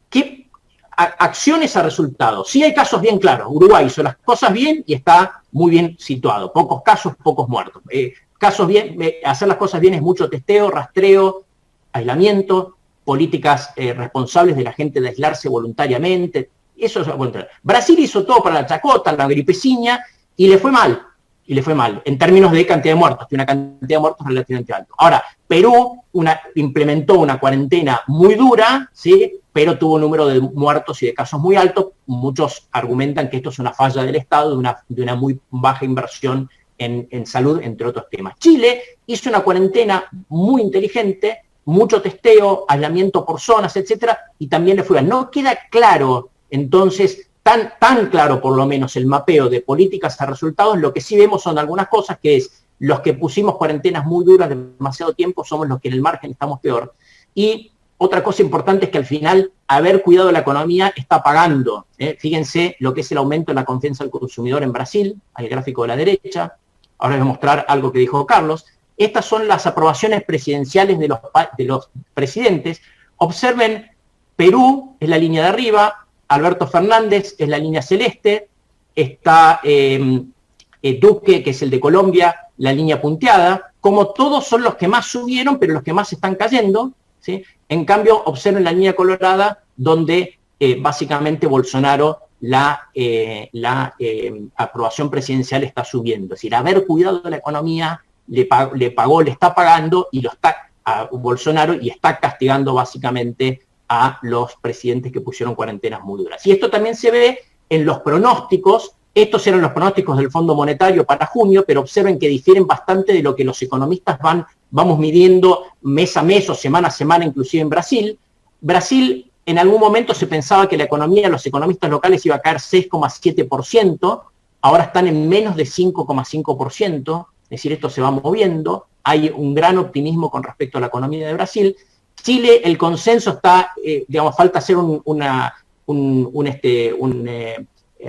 qué acciones a resultados. Sí hay casos bien claros. Uruguay hizo las cosas bien y está muy bien situado. Pocos casos, pocos muertos. Hacer las cosas bien es mucho testeo, rastreo, aislamiento, políticas responsables de la gente de aislarse voluntariamente. Eso es voluntario. Brasil hizo todo para la chacota, la gripeciña, y le fue mal. En términos de cantidad de muertos, tiene una cantidad de muertos relativamente alta. Ahora, Perú implementó una cuarentena muy dura, ¿sí?, pero tuvo un número de muertos y de casos muy altos. Muchos argumentan que esto es una falla del Estado, de una muy baja inversión en salud, entre otros temas. Chile hizo una cuarentena muy inteligente, mucho testeo, aislamiento por zonas, etcétera, y también le fue bien. No queda claro, entonces, tan claro por lo menos el mapeo de políticas a resultados. Lo que sí vemos son algunas cosas, que es los que pusimos cuarentenas muy duras demasiado tiempo somos los que en el margen estamos peor. Y otra cosa importante es que al final haber cuidado la economía está pagando. Fíjense lo que es el aumento de la confianza del consumidor en Brasil, el gráfico de la derecha. Ahora les voy a mostrar algo que dijo Carlos. Estas son las aprobaciones presidenciales de los presidentes. Observen, Perú es la línea de arriba, Alberto Fernández es la línea celeste, está Duque, que es el de Colombia, la línea punteada. Como todos son los que más subieron, pero los que más están cayendo, ¿sí? En cambio, observen la línea colorada, donde básicamente Bolsonaro, la aprobación presidencial está subiendo. Es decir, haber cuidado de la economía le está pagando a Bolsonaro, y está castigando básicamente a los presidentes que pusieron cuarentenas muy duras. Y esto también se ve en los pronósticos. Estos eran los pronósticos del Fondo Monetario para junio, pero observen que difieren bastante de lo que los economistas vamos midiendo mes a mes o semana a semana, inclusive en Brasil. Brasil, en algún momento se pensaba que la economía, los economistas locales, iba a caer 6,7%, ahora están en menos de 5,5%, es decir, esto se va moviendo. Hay un gran optimismo con respecto a la economía de Brasil. Chile, el consenso está, falta hacer una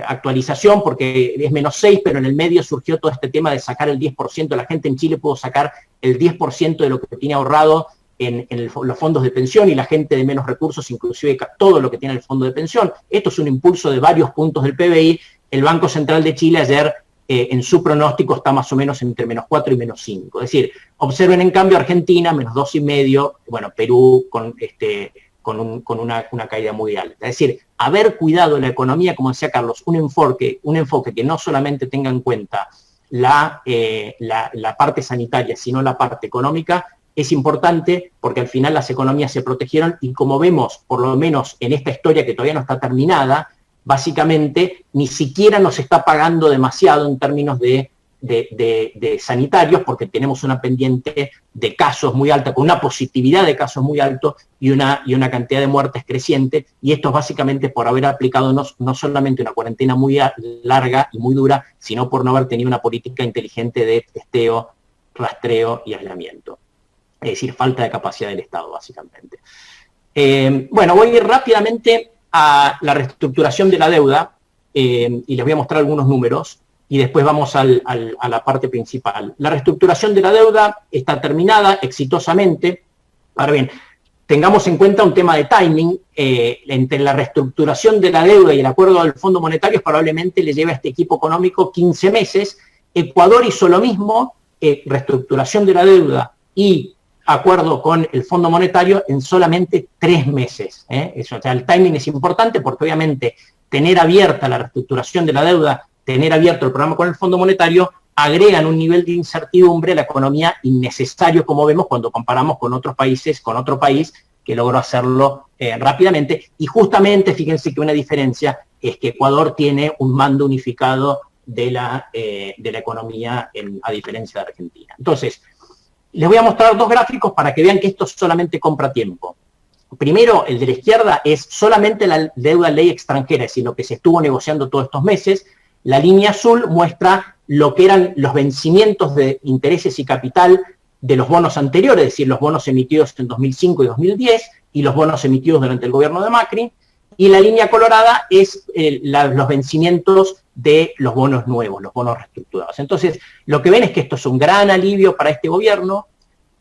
actualización, porque es -6, pero en el medio surgió todo este tema de sacar el 10%. La gente en Chile pudo sacar el 10% de lo que tenía ahorrado en los fondos de pensión, y la gente de menos recursos, inclusive todo lo que tiene el fondo de pensión. Esto es un impulso de varios puntos del PBI. El Banco Central de Chile ayer, en su pronóstico, está más o menos entre -4 y -5. Es decir, observen en cambio Argentina, -2,5, bueno, Perú con una caída muy alta. Es decir, haber cuidado la economía, como decía Carlos, un enfoque que no solamente tenga en cuenta la parte sanitaria, sino la parte económica, es importante, porque al final las economías se protegieron, y como vemos, por lo menos en esta historia que todavía no está terminada, básicamente ni siquiera nos está pagando demasiado en términos de sanitarios, porque tenemos una pendiente de casos muy alta, con una positividad de casos muy alto y una cantidad de muertes creciente, y esto es básicamente por haber aplicado no solamente una cuarentena muy larga y muy dura, sino por no haber tenido una política inteligente de testeo, rastreo y aislamiento. Es decir, falta de capacidad del Estado, básicamente. Bueno, voy a ir rápidamente a la reestructuración de la deuda, y les voy a mostrar algunos números, y después vamos a la parte principal. La reestructuración de la deuda está terminada exitosamente. Ahora bien, tengamos en cuenta un tema de timing. Entre la reestructuración de la deuda y el acuerdo del Fondo Monetario probablemente le lleve a este equipo económico 15 meses. Ecuador hizo lo mismo, reestructuración de la deuda y acuerdo con el Fondo Monetario en solamente 3 meses. O sea, el timing es importante, porque obviamente tener abierta la reestructuración de la deuda, tener abierto el programa con el Fondo Monetario, agregan un nivel de incertidumbre a la economía innecesario, como vemos cuando comparamos con otros países, con otro país que logró hacerlo rápidamente. Y justamente, fíjense que una diferencia es que Ecuador tiene un mando unificado de la economía, a diferencia de Argentina. Entonces, Les voy a mostrar dos gráficos para que vean que esto solamente compra tiempo. Primero, el de la izquierda es solamente la deuda ley extranjera, es decir, lo que se estuvo negociando todos estos meses. La línea azul muestra lo que eran los vencimientos de intereses y capital de los bonos anteriores, es decir, los bonos emitidos en 2005 y 2010 y los bonos emitidos durante el gobierno de Macri. Y la línea colorada es los vencimientos de los bonos nuevos, los bonos reestructurados. Entonces, lo que ven es que esto es un gran alivio para este gobierno,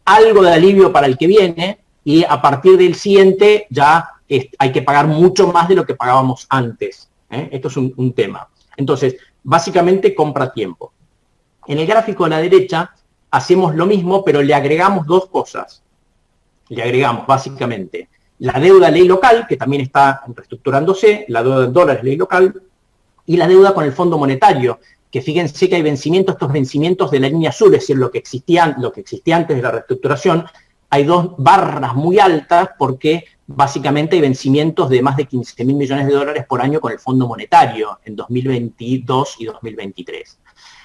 algo de alivio para el que viene, y a partir del siguiente ya hay que pagar mucho más de lo que pagábamos antes. Esto es un tema. Entonces, básicamente compra tiempo. En el gráfico de la derecha hacemos lo mismo, pero le agregamos dos cosas. Le agregamos básicamente la deuda ley local, que también está reestructurándose, la deuda en dólares ley local, y la deuda con el Fondo Monetario, que fíjense que hay vencimientos, estos vencimientos de la línea azul, es decir, lo que existía antes de la reestructuración. Hay dos barras muy altas porque básicamente hay vencimientos de más de 15.000 millones de dólares por año con el Fondo Monetario en 2022 y 2023.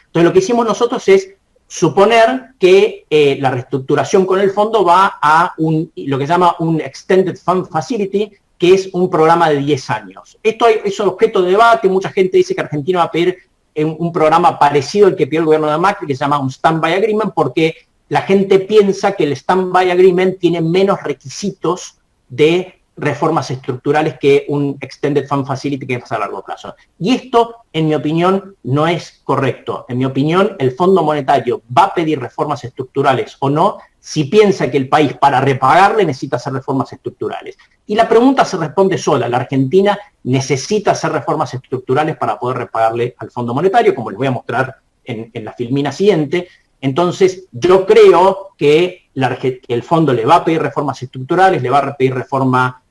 Entonces, lo que hicimos nosotros es suponer que la reestructuración con el fondo va a lo que se llama un Extended Fund Facility, que es un programa de 10 años. Esto es objeto de debate, mucha gente dice que Argentina va a pedir un programa parecido al que pidió el gobierno de Macri, que se llama un Standby Agreement, porque la gente piensa que el Standby Agreement tiene menos requisitos de reformas estructurales que un Extended Fund Facility que es a largo plazo. Y esto, en mi opinión, no es correcto. En mi opinión, el Fondo Monetario va a pedir reformas estructurales o no si piensa que el país para repagarle necesita hacer reformas estructurales. Y la pregunta se responde sola. La Argentina necesita hacer reformas estructurales para poder repagarle al Fondo Monetario, como les voy a mostrar en la filmina siguiente. Entonces, yo creo que el fondo le va a pedir reformas estructurales, le va a pedir reforma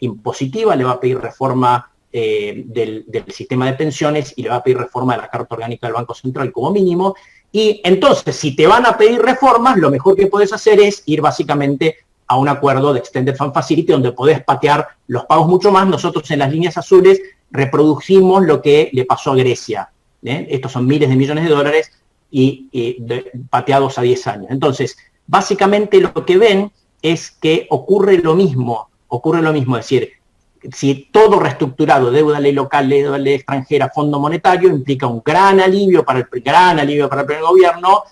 impositiva, le va a pedir reforma del sistema de pensiones y le va a pedir reforma de la Carta Orgánica del Banco Central como mínimo. Y entonces, si te van a pedir reformas, lo mejor que puedes hacer es ir básicamente a un acuerdo de Extended Fund Facility donde podés patear los pagos mucho más. Nosotros en las líneas azules reproducimos lo que le pasó a Grecia. Estos son miles de millones de dólares pateados a 10 años. Entonces, básicamente lo que ven es que ocurre lo mismo, es decir, si todo reestructurado, deuda ley local, deuda ley extranjera, Fondo Monetario, implica un gran alivio para el primer gobierno,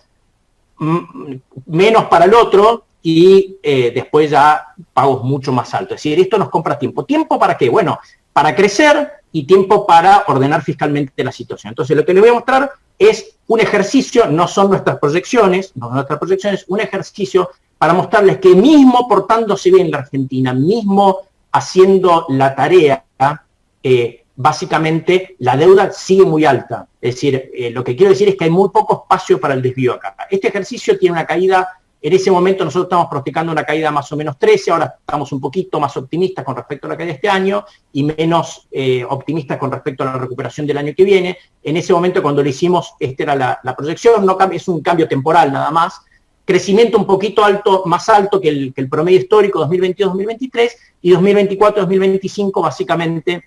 menos para el otro, y después ya pagos mucho más altos. Es decir, esto nos compra tiempo. ¿Tiempo para qué? Bueno, para crecer y tiempo para ordenar fiscalmente la situación. Entonces, lo que les voy a mostrar es un ejercicio, no son nuestras proyecciones, un ejercicio para mostrarles que mismo portándose bien la Argentina, mismo haciendo la tarea, básicamente la deuda sigue muy alta. Es decir, lo que quiero decir es que hay muy poco espacio para el desvío acá. Este ejercicio tiene una caída, en ese momento nosotros estamos pronosticando una caída más o menos 13, ahora estamos un poquito más optimistas con respecto a la caída de este año y menos optimistas con respecto a la recuperación del año que viene. En ese momento cuando lo hicimos, esta era la proyección, no es un cambio temporal nada más. Crecimiento un poquito más alto que el promedio histórico 2022-2023 y 2024-2025 básicamente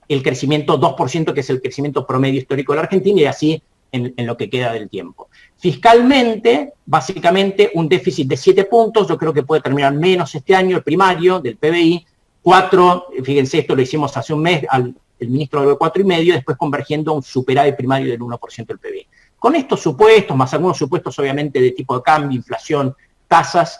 el crecimiento 2%, que es el crecimiento promedio histórico de la Argentina, y así en lo que queda del tiempo. Fiscalmente, básicamente un déficit de 7 puntos, yo creo que puede terminar menos este año, el primario del PBI, 4, fíjense, esto lo hicimos hace un mes, el ministro habló de 4,5, después convergiendo a un superávit primario del 1% del PBI. Con estos supuestos, más algunos supuestos obviamente de tipo de cambio, inflación, tasas,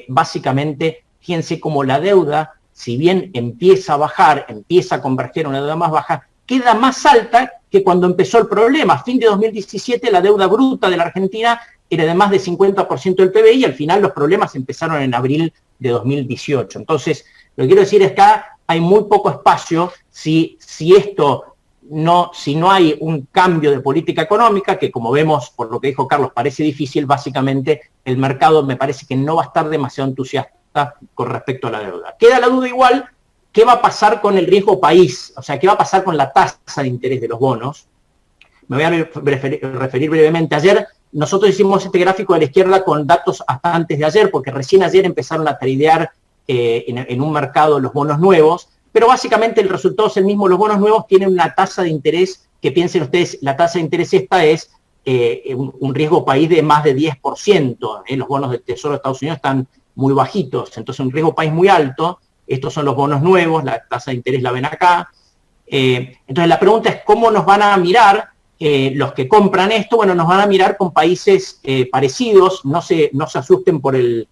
básicamente, fíjense cómo la deuda, si bien empieza a bajar, empieza a converger a una deuda más baja, queda más alta que cuando empezó el problema. A fin de 2017 la deuda bruta de la Argentina era de más de 50% del PBI y al final los problemas empezaron en abril de 2018. Entonces, lo que quiero decir es que hay muy poco espacio si no hay un cambio de política económica, que como vemos por lo que dijo Carlos parece difícil, básicamente el mercado me parece que no va a estar demasiado entusiasta con respecto a la deuda. Queda la duda igual, ¿qué va a pasar con el riesgo país? O sea, ¿qué va a pasar con la tasa de interés de los bonos? Me voy a referir brevemente. Ayer nosotros hicimos este gráfico de la izquierda con datos hasta antes de ayer, porque recién ayer empezaron a tradear en un mercado los bonos nuevos, pero básicamente el resultado es el mismo. Los bonos nuevos tienen una tasa de interés que, piensen ustedes, la tasa de interés esta es un riesgo país de más de 10%. Los bonos del Tesoro de Estados Unidos están muy bajitos, entonces un riesgo país muy alto. Estos son los bonos nuevos, la tasa de interés la ven acá. Entonces la pregunta es cómo nos van a mirar los que compran esto. Bueno, nos van a mirar con países parecidos, no se asusten por el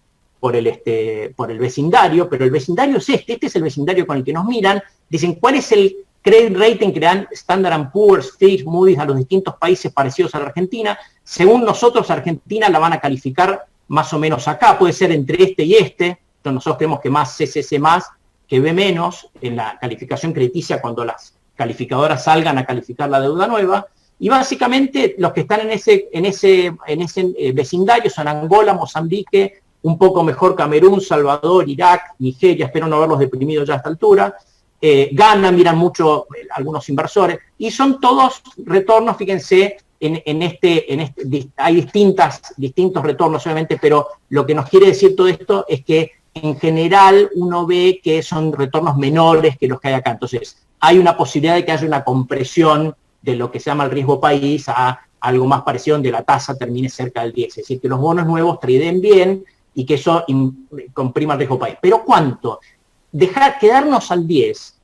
vecindario, pero el vecindario es este es el vecindario con el que nos miran. Dicen, ¿cuál es el credit rating que dan Standard & Poor's, Fitch, Moody's a los distintos países parecidos a la Argentina? Según nosotros, Argentina la van a calificar más o menos acá, puede ser entre este y este. Entonces nosotros creemos que más CCC más que B menos en la calificación crediticia cuando las calificadoras salgan a calificar la deuda nueva. Y básicamente los que están en ese vecindario son Angola, Mozambique, un poco mejor Camerún, Salvador, Irak, Nigeria, espero no haberlos deprimido ya a esta altura. Ghana miran mucho algunos inversores, y son todos retornos, fíjense, hay distintos retornos obviamente, pero lo que nos quiere decir todo esto es que en general uno ve que son retornos menores que los que hay acá. Entonces hay una posibilidad de que haya una compresión de lo que se llama el riesgo país a algo más parecido, donde la tasa termine cerca del 10, es decir, que los bonos nuevos tradeen bien y que eso comprima el riesgo país. ¿Pero cuánto? Quedarnos al 10,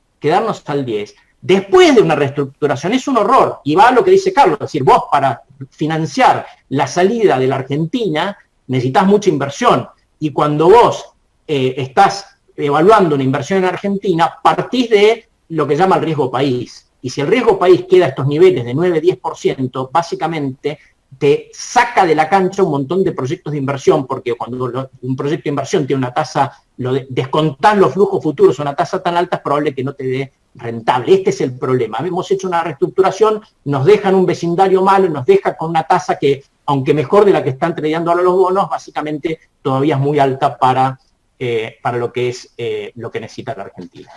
después de una reestructuración es un horror, y va a lo que dice Carlos, es decir, vos para financiar la salida de la Argentina necesitas mucha inversión, y cuando vos estás evaluando una inversión en Argentina, partís de lo que llama el riesgo país, y si el riesgo país queda a estos niveles de 9-10%, básicamente te saca de la cancha un montón de proyectos de inversión, porque cuando un proyecto de inversión tiene una tasa, descontás los flujos futuros a una tasa tan alta, es probable que no te dé rentable. Este es el problema. Hemos hecho una reestructuración, nos dejan un vecindario malo, nos deja con una tasa que, aunque mejor de la que están tradeando ahora los bonos, básicamente todavía es muy alta para lo que es lo que necesita la Argentina.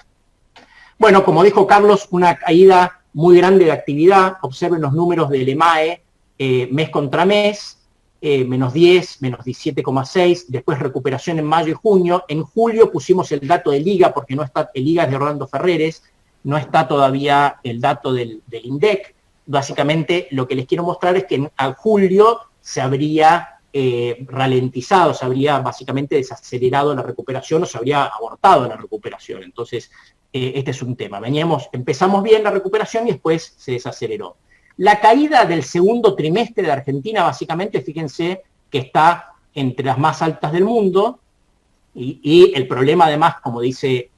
Bueno, como dijo Carlos, una caída muy grande de actividad. Observen los números del EMAE, mes contra mes, menos 10, menos 17,6, después recuperación en mayo y junio. En julio pusimos el dato de Liga, porque no está, el Liga es de Orlando Ferreres, no está todavía el dato del INDEC. Básicamente lo que les quiero mostrar es que en julio se habría ralentizado, se habría básicamente desacelerado la recuperación o se habría abortado la recuperación. Entonces, este es un tema. Empezamos bien la recuperación y después se desaceleró. La caída del segundo trimestre de Argentina, básicamente, fíjense que está entre las más altas del mundo, y el problema además, como dice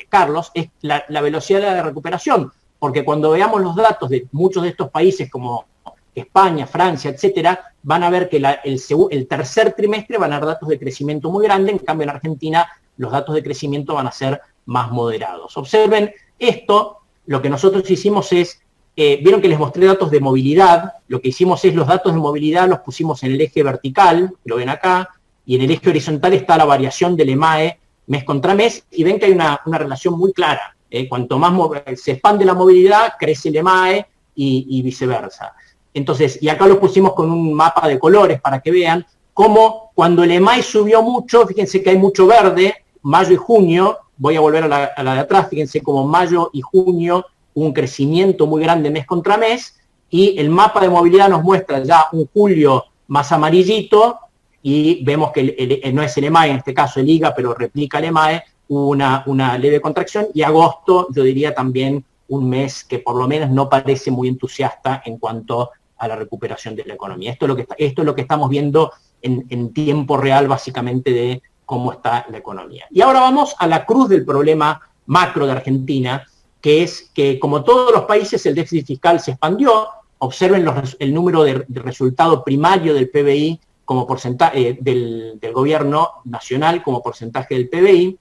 Carlos, es la velocidad de la recuperación, porque cuando veamos los datos de muchos de estos países como España, Francia, etcétera, van a ver que el tercer trimestre van a dar datos de crecimiento muy grande, en cambio en Argentina los datos de crecimiento van a ser más moderados. Observen esto, lo que nosotros hicimos es, vieron que les mostré datos de movilidad, lo que hicimos es los datos de movilidad los pusimos en el eje vertical, lo ven acá, y en el eje horizontal está la variación del EMAE mes contra mes, y ven que hay una relación muy clara. Cuanto más se expande la movilidad, crece el EMAE y viceversa. Entonces, y acá lo pusimos con un mapa de colores para que vean cómo cuando el EMAE subió mucho, fíjense que hay mucho verde, mayo y junio, voy a volver a la de atrás, fíjense como mayo y junio hubo un crecimiento muy grande mes contra mes, y el mapa de movilidad nos muestra ya un julio más amarillito, y vemos que no es el EMAE, en este caso el IGA, pero replica el EMAE, hubo una leve contracción, y agosto, yo diría también un mes que por lo menos no parece muy entusiasta en cuanto a la recuperación de la economía. Esto es lo que estamos viendo en tiempo real, básicamente, de cómo está la economía. Y ahora vamos a la cruz del problema macro de Argentina, que es que, como todos los países, el déficit fiscal se expandió. Observen el número de resultado primario del PBI como porcentaje del gobierno nacional como porcentaje del PBI,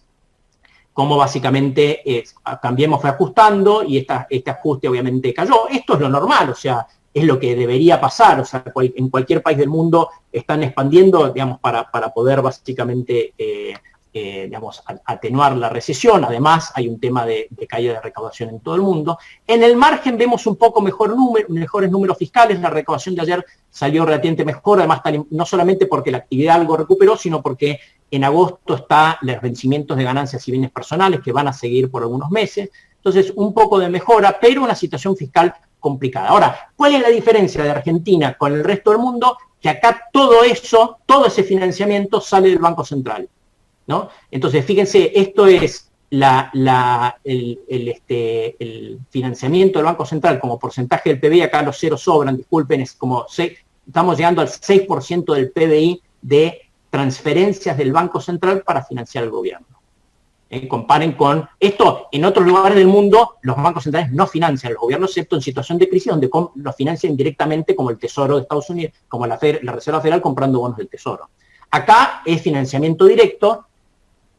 como básicamente Cambiemos fue ajustando y este ajuste obviamente cayó. Esto es lo normal, o sea, es lo que debería pasar, o sea, en cualquier país del mundo están expandiendo, digamos, para poder básicamente, digamos, atenuar la recesión. Además, hay un tema de caída de recaudación en todo el mundo. En el margen vemos un poco mejores números fiscales. La recaudación de ayer salió relativamente mejor, además, no solamente porque la actividad algo recuperó, sino porque en agosto está los vencimientos de ganancias y bienes personales que van a seguir por algunos meses. Entonces, un poco de mejora, pero una situación fiscal complicada. Ahora, ¿cuál es la diferencia de Argentina con el resto del mundo? Que acá todo eso, todo ese financiamiento sale del Banco Central, ¿no? Entonces, fíjense, esto es el financiamiento del Banco Central como porcentaje del PBI, acá los ceros sobran, disculpen, es como estamos llegando al 6% del PBI de transferencias del Banco Central para financiar el gobierno. Comparen con esto, en otros lugares del mundo los bancos centrales no financian al gobierno, excepto en situación de crisis donde lo financian directamente, como el Tesoro de Estados Unidos, como la Reserva Federal comprando bonos del Tesoro. Acá es financiamiento directo,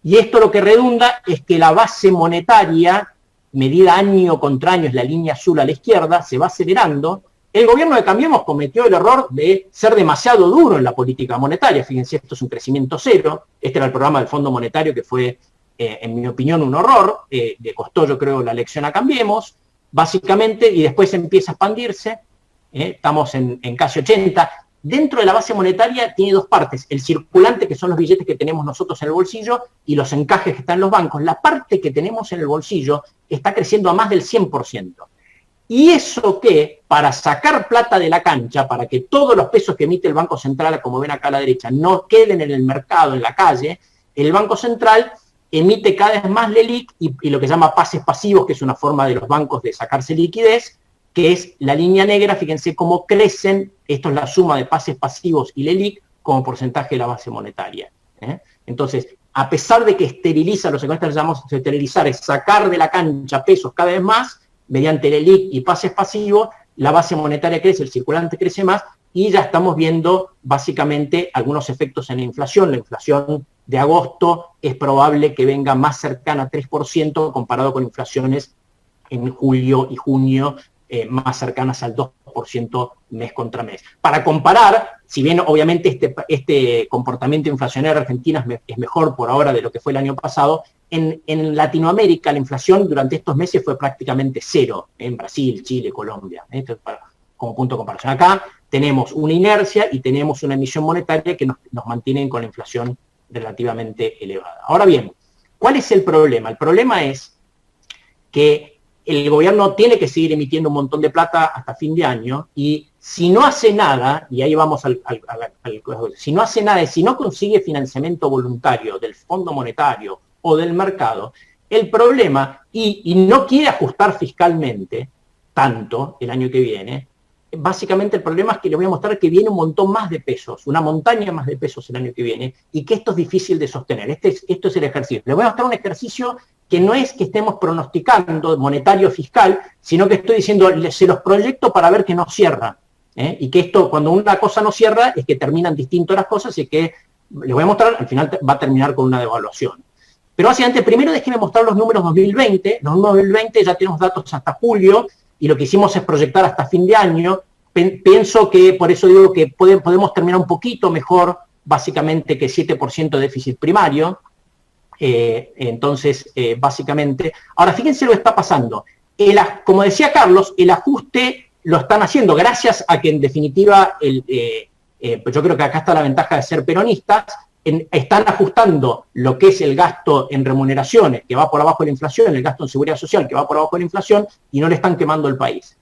y esto lo que redunda es que la base monetaria, medida año contra año, es la línea azul a la izquierda, se va acelerando. El gobierno de Cambiemos cometió el error de ser demasiado duro en la política monetaria. Fíjense, esto es un crecimiento cero. Este era el programa del Fondo Monetario que fue, en mi opinión, un horror. Le costó, yo creo, la elección a Cambiemos, básicamente, y después empieza a expandirse. Estamos en casi 80. Dentro de la base monetaria tiene dos partes, el circulante, que son los billetes que tenemos nosotros en el bolsillo, y los encajes que están en los bancos. La parte que tenemos en el bolsillo está creciendo a más del 100%. Y eso que, para sacar plata de la cancha, para que todos los pesos que emite el Banco Central, como ven acá a la derecha, no queden en el mercado, en la calle, el Banco Central emite cada vez más LELIQ y lo que se llama pases pasivos, que es una forma de los bancos de sacarse liquidez, que es la línea negra. Fíjense cómo crecen, esto es la suma de pases pasivos y LELIQ como porcentaje de la base monetaria. Entonces, a pesar de que esteriliza, los economistas le llamamos esterilizar, es sacar de la cancha pesos cada vez más, mediante LELIQ y pases pasivos, la base monetaria crece, el circulante crece más, y ya estamos viendo básicamente algunos efectos en la inflación. La inflación de agosto es probable que venga más cercana a 3% comparado con inflaciones en julio y junio, más cercanas al 2% mes contra mes. Para comparar, si bien obviamente este comportamiento inflacionario argentino es mejor por ahora de lo que fue el año pasado, en Latinoamérica la inflación durante estos meses fue prácticamente cero, en Brasil, Chile, Colombia. Esto es como punto de comparación. Acá tenemos una inercia y tenemos una emisión monetaria que nos mantienen con la inflación relativamente elevada. Ahora bien, ¿cuál es el problema? El problema es que el gobierno tiene que seguir emitiendo un montón de plata hasta fin de año, y si no hace nada, y ahí vamos si no hace nada y si no consigue financiamiento voluntario del Fondo Monetario o del mercado, el problema, y no quiere ajustar fiscalmente tanto el año que viene, básicamente el problema es que le voy a mostrar que viene un montón más de pesos, una montaña más de pesos el año que viene, y que esto es difícil de sostener. Esto es el ejercicio. Le voy a mostrar un ejercicio que no es que estemos pronosticando monetario fiscal, sino que estoy diciendo, se los proyecto para ver que no cierra. Y que esto, cuando una cosa no cierra, es que terminan distinto las cosas, y que les voy a mostrar, al final va a terminar con una devaluación. Pero básicamente, primero déjenme mostrar los números 2020. Los números 2020 ya tenemos datos hasta julio, y lo que hicimos es proyectar hasta fin de año. Pienso que, por eso digo que podemos terminar un poquito mejor, básicamente, que 7% de déficit primario. Entonces, básicamente, ahora fíjense lo que está pasando. Como decía Carlos, el ajuste lo están haciendo gracias a que, en definitiva, yo creo que acá está la ventaja de ser peronistas, están ajustando lo que es el gasto en remuneraciones, que va por abajo de la inflación, el gasto en seguridad social, que va por abajo de la inflación, y no le están quemando el país.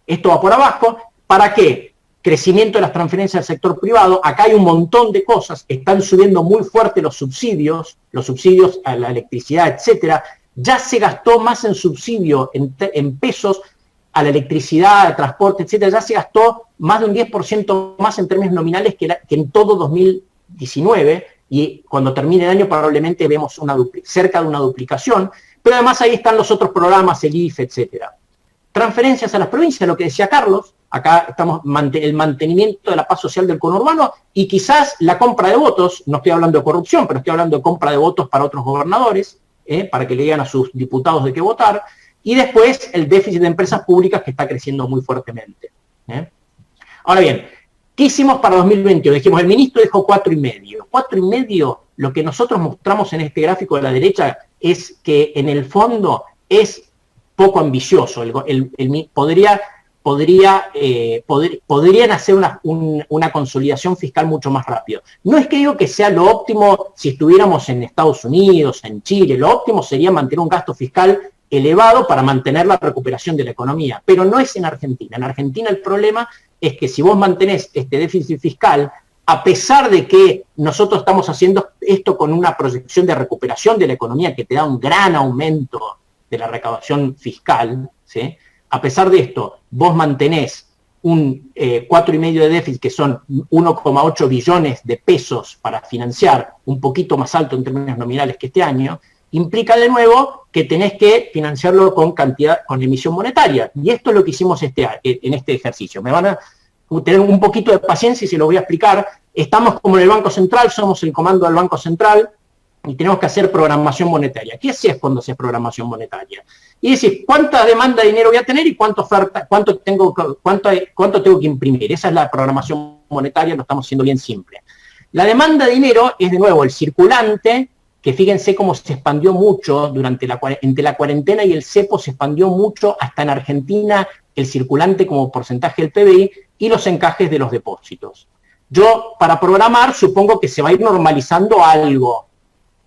Esto va por abajo. ¿Para qué? Crecimiento de las transferencias al sector privado. Acá hay un montón de cosas. Están subiendo muy fuerte los subsidios a la electricidad, etcétera. Ya se gastó más en subsidio, en pesos, a la electricidad, al transporte, etcétera. Ya se gastó más de un 10% más en términos nominales que en todo 2019. Y cuando termine el año probablemente vemos cerca de una duplicación. Pero además ahí están los otros programas, el IFE, etcétera. Transferencias a las provincias, lo que decía Carlos. Acá estamos el mantenimiento de la paz social del conurbano y quizás la compra de votos. No estoy hablando de corrupción, pero estoy hablando de compra de votos para otros gobernadores, para que le digan a sus diputados de qué votar. Y después el déficit de empresas públicas, que está creciendo muy fuertemente. Ahora bien, ¿qué hicimos para 2021? Dijimos, el ministro dijo 4,5. 4,5, lo que nosotros mostramos en este gráfico de la derecha es que en el fondo es poco ambicioso. Podrían hacer una consolidación fiscal mucho más rápido. No es que digo que sea lo óptimo si estuviéramos en Estados Unidos, en Chile. Lo óptimo sería mantener un gasto fiscal elevado para mantener la recuperación de la economía, pero no es en Argentina. En Argentina el problema es que si vos mantenés este déficit fiscal, a pesar de que nosotros estamos haciendo esto con una proyección de recuperación de la economía que te da un gran aumento de la recaudación fiscal, ¿sí? A pesar de esto, vos mantenés un 4,5 de déficit, que son 1,8 billones de pesos para financiar, un poquito más alto en términos nominales que este año, implica de nuevo que tenés que financiarlo con emisión monetaria. Y esto es lo que hicimos en este ejercicio. Me van a tener un poquito de paciencia y se lo voy a explicar. Estamos como en el Banco Central, somos el comando del Banco Central y tenemos que hacer programación monetaria. ¿Qué haces cuando haces programación monetaria? Y decir, ¿cuánta demanda de dinero voy a tener y cuánto tengo que imprimir? Esa es la programación monetaria, lo estamos haciendo bien simple. La demanda de dinero es de nuevo el circulante, que fíjense cómo se expandió mucho entre la cuarentena y el cepo, se expandió mucho hasta en Argentina el circulante como porcentaje del PBI y los encajes de los depósitos. Yo, para programar, supongo que se va a ir normalizando algo.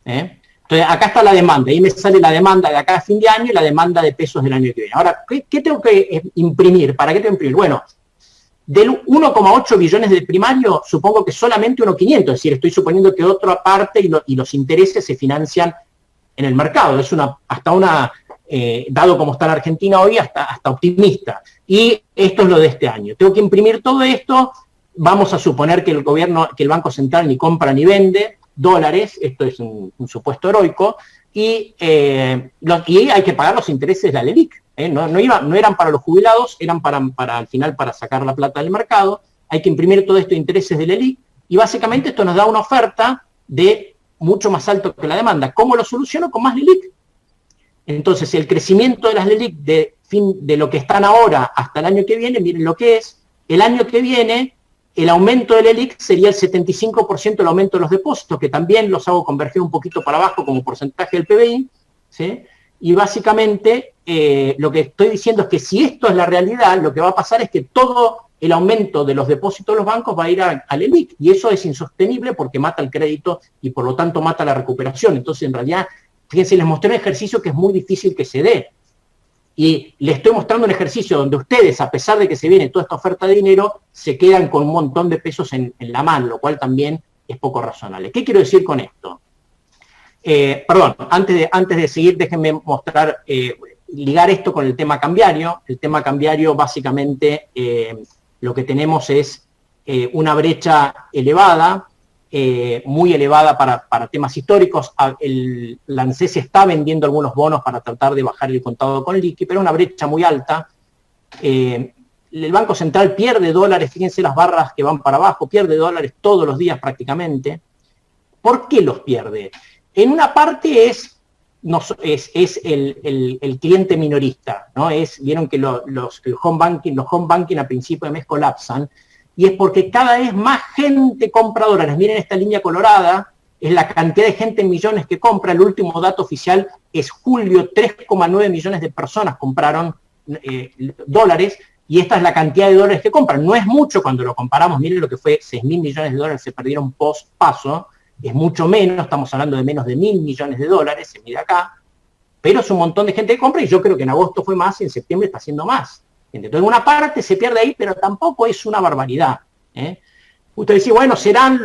Entonces, acá está la demanda, ahí me sale la demanda de acá a fin de año y la demanda de pesos del año que viene. Ahora, ¿qué tengo que imprimir? ¿Para qué tengo que imprimir? Bueno, del 1,8 billones del primario, supongo que solamente 1,500, es decir, estoy suponiendo que otra parte y los intereses se financian en el mercado. Es dado como está la Argentina hoy, hasta optimista. Y esto es lo de este año. Tengo que imprimir todo esto, vamos a suponer que el Banco Central ni compra ni vende dólares, esto es un supuesto heroico, y hay que pagar los intereses de la LELIQ. No eran para los jubilados, eran al final para sacar la plata del mercado. Hay que imprimir todo esto de intereses de LELIQ, y básicamente esto nos da una oferta de mucho más alto que la demanda. ¿Cómo lo soluciono? Con más LELIQ. Entonces, el crecimiento de las LELIQ de lo que están ahora hasta el año que viene, miren lo que es, el año que viene, el aumento del LELIQ sería el 75% del aumento de los depósitos, que también los hago converger un poquito para abajo como porcentaje del PBI, ¿sí? Y básicamente lo que estoy diciendo es que si esto es la realidad, lo que va a pasar es que todo el aumento de los depósitos de los bancos va a ir al LELIQ, y eso es insostenible porque mata el crédito y por lo tanto mata la recuperación. Entonces, en realidad, fíjense, les mostré un ejercicio que es muy difícil que se dé. Y les estoy mostrando un ejercicio donde ustedes, a pesar de que se viene toda esta oferta de dinero, se quedan con un montón de pesos en la mano, lo cual también es poco razonable. ¿Qué quiero decir con esto? Perdón, antes de seguir, déjenme mostrar, ligar esto con el tema cambiario. El tema cambiario, básicamente, lo que tenemos es una brecha elevada, muy elevada para temas históricos. La ANSES está vendiendo algunos bonos para tratar de bajar el contado con liqui, pero una brecha muy alta. El Banco Central pierde dólares, fíjense las barras que van para abajo, pierde dólares todos los días prácticamente. ¿Por qué los pierde? En una parte es el cliente minorista, ¿no? Vieron que los home banking a principio de mes colapsan, y es porque cada vez más gente compra dólares. Miren esta línea colorada, es la cantidad de gente en millones que compra. El último dato oficial es julio, 3,9 millones de personas compraron dólares, y esta es la cantidad de dólares que compran. No es mucho cuando lo comparamos, miren lo que fue, 6.000 millones de dólares se perdieron post-paso, es mucho menos, estamos hablando de menos de 1.000 millones de dólares, se mide acá, pero es un montón de gente que compra, y yo creo que en agosto fue más y en septiembre está siendo más. Entonces, una parte se pierde ahí, pero tampoco es una barbaridad. Usted dice, bueno, serán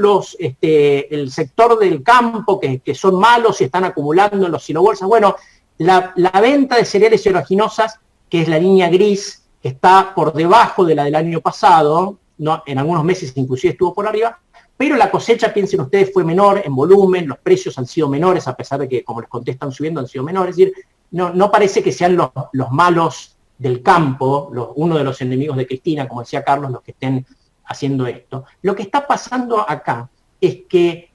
el sector del campo que son malos y están acumulando en los silobolsas. Bueno, la venta de cereales y oleaginosas, que es la línea gris, está por debajo de la del año pasado, ¿no? En algunos meses inclusive estuvo por arriba, pero la cosecha, piensen ustedes, fue menor en volumen, los precios han sido menores, a pesar de que, como les conté, están subiendo, han sido menores. Es decir, no parece que sean los malos del campo, uno de los enemigos de Cristina, como decía Carlos, los que estén haciendo esto. Lo que está pasando acá es que,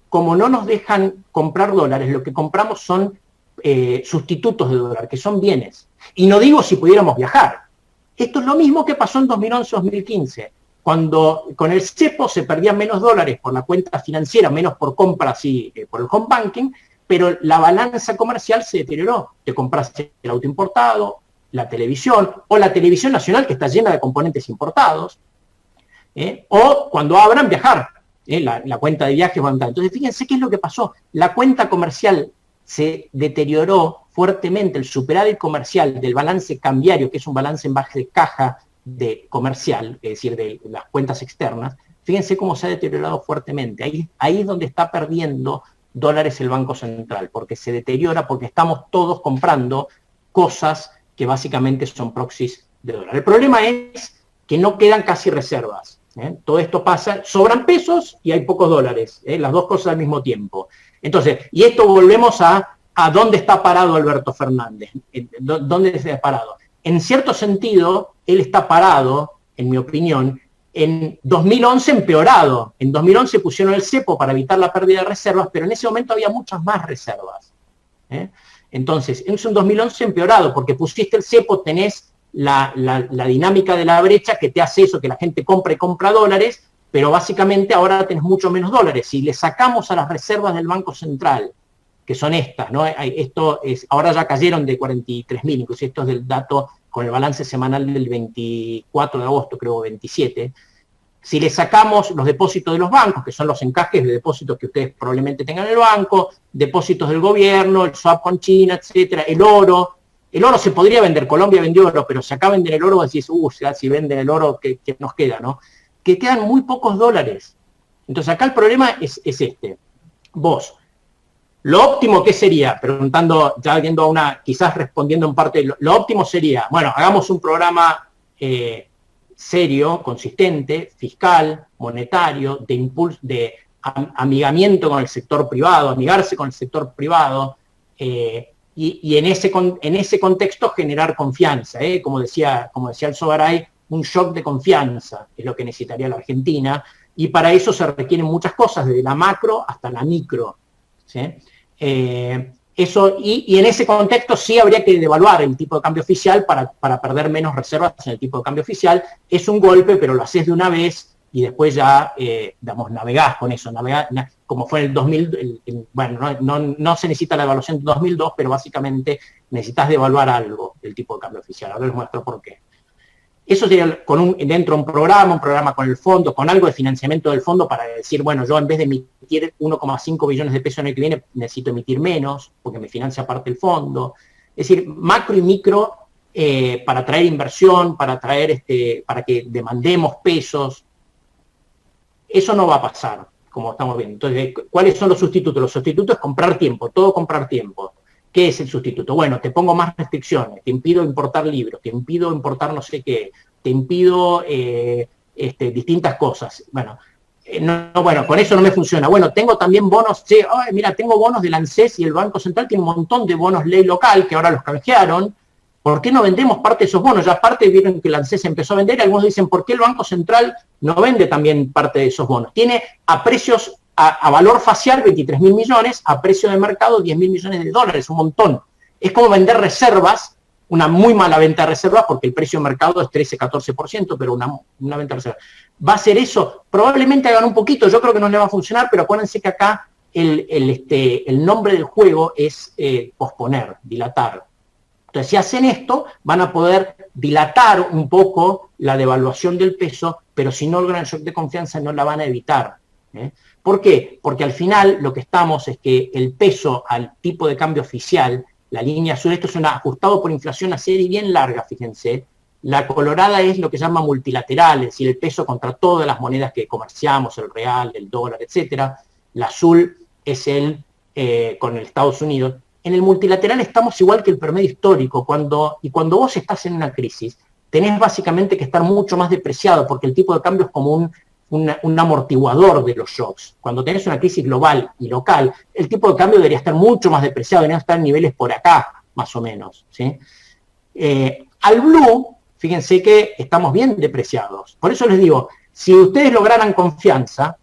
como no nos dejan comprar dólares, lo que compramos son sustitutos de dólar, que son bienes. Y no digo si pudiéramos viajar. Esto es lo mismo que pasó en 2011-2015, cuando con el cepo se perdían menos dólares por la cuenta financiera, menos por compra, así, por el home banking, pero la balanza comercial se deterioró. Te compraste el auto importado, la televisión, o la televisión nacional que está llena de componentes importados, o cuando abran, viajar. La cuenta de viajes va a entrar. Entonces, fíjense qué es lo que pasó. La cuenta comercial se deterioró fuertemente el superávit comercial del balance cambiario, que es un balance en base de caja comercial, es decir, de las cuentas externas, fíjense cómo se ha deteriorado fuertemente. Ahí es donde está perdiendo dólares el Banco Central, porque se deteriora, porque estamos todos comprando cosas que básicamente son proxies de dólar. El problema es que no quedan casi reservas. Todo esto pasa, sobran pesos y hay pocos dólares, las dos cosas al mismo tiempo. Entonces, y esto volvemos a dónde está parado Alberto Fernández, dónde está parado. En cierto sentido, él está parado, en mi opinión, en 2011 empeorado. En 2011 pusieron el cepo para evitar la pérdida de reservas, pero en ese momento había muchas más reservas. Entonces, es un 2011 empeorado, porque pusiste el cepo, tenés la dinámica de la brecha que te hace eso, que la gente compra y compra dólares, pero básicamente ahora tenés mucho menos dólares. Si le sacamos a las reservas del Banco Central, que son estas, ¿no? Ahora ya cayeron de 43.000, incluso esto es del dato con el balance semanal del 24 de agosto, creo, 27, si le sacamos los depósitos de los bancos, que son los encajes de depósitos que ustedes probablemente tengan en el banco, depósitos del gobierno, el swap con China, etcétera, el oro se podría vender, Colombia vendió oro, pero si acá venden el oro, decís, si venden el oro, ¿qué nos queda, no? Que quedan muy pocos dólares. Entonces acá el problema es este. Vos, lo óptimo, ¿qué sería? Preguntando, ya viendo quizás respondiendo en parte, lo óptimo sería, bueno, hagamos un programa serio, consistente, fiscal, monetario, de impulso, de amigamiento con el sector privado, amigarse con el sector privado, y en ese contexto generar confianza, como decía el Sogaray, un shock de confianza es lo que necesitaría la Argentina, y para eso se requieren muchas cosas, desde la macro hasta la micro, ¿sí? Y en ese contexto sí habría que devaluar el tipo de cambio oficial para perder menos reservas en el tipo de cambio oficial. Es un golpe, pero lo haces de una vez y después ya, navegás con eso. Como fue en el 2000, no se necesita la devaluación de 2002, pero básicamente necesitas devaluar algo del tipo de cambio oficial. Ahora les muestro por qué. Eso sería dentro de un programa con el fondo, con algo de financiamiento del fondo para decir, bueno, yo en vez de emitir 1,5 billones de pesos el año que viene, necesito emitir menos, porque me financia parte del fondo. Es decir, macro y micro para traer inversión, para que demandemos pesos. Eso no va a pasar, como estamos viendo. Entonces, ¿cuáles son los sustitutos? Los sustitutos es comprar tiempo, todo comprar tiempo. ¿Qué es el sustituto? Bueno, te pongo más restricciones, te impido importar libros, te impido importar no sé qué, te impido distintas cosas. Bueno, con eso no me funciona. Bueno, tengo también bonos, tengo bonos del ANSES y el Banco Central tiene un montón de bonos ley local que ahora los canjearon. ¿Por qué no vendemos parte de esos bonos? Ya aparte vieron que el ANSES empezó a vender y algunos dicen, ¿por qué el Banco Central no vende también parte de esos bonos? Tiene a precios a valor facial 23.000 millones, a precio de mercado 10.000 millones de dólares, un montón. Es como vender reservas, una muy mala venta de reservas, porque el precio de mercado es 13-14%, pero una venta de reservas. ¿Va a ser eso? Probablemente hagan un poquito, yo creo que no le va a funcionar, pero acuérdense que acá el nombre del juego es posponer, dilatar. Entonces, si hacen esto, van a poder dilatar un poco la devaluación del peso, pero si no logran el shock de confianza, no la van a evitar. ¿Por qué? Porque al final lo que estamos es que el peso al tipo de cambio oficial, la línea azul, esto es ajustado por inflación a serie bien larga, fíjense. La colorada es lo que se llama multilateral, es decir, el peso contra todas las monedas que comerciamos, el real, el dólar, etc. La azul es con el Estados Unidos. En el multilateral estamos igual que el promedio histórico, cuando vos estás en una crisis, tenés básicamente que estar mucho más depreciado, porque el tipo de cambio es como un amortiguador de los shocks. Cuando tenés una crisis global y local, el tipo de cambio debería estar mucho más depreciado, debería estar en niveles por acá, más o menos, ¿sí? Al blue, fíjense que estamos bien depreciados. Por eso les digo, si ustedes lograran confianza,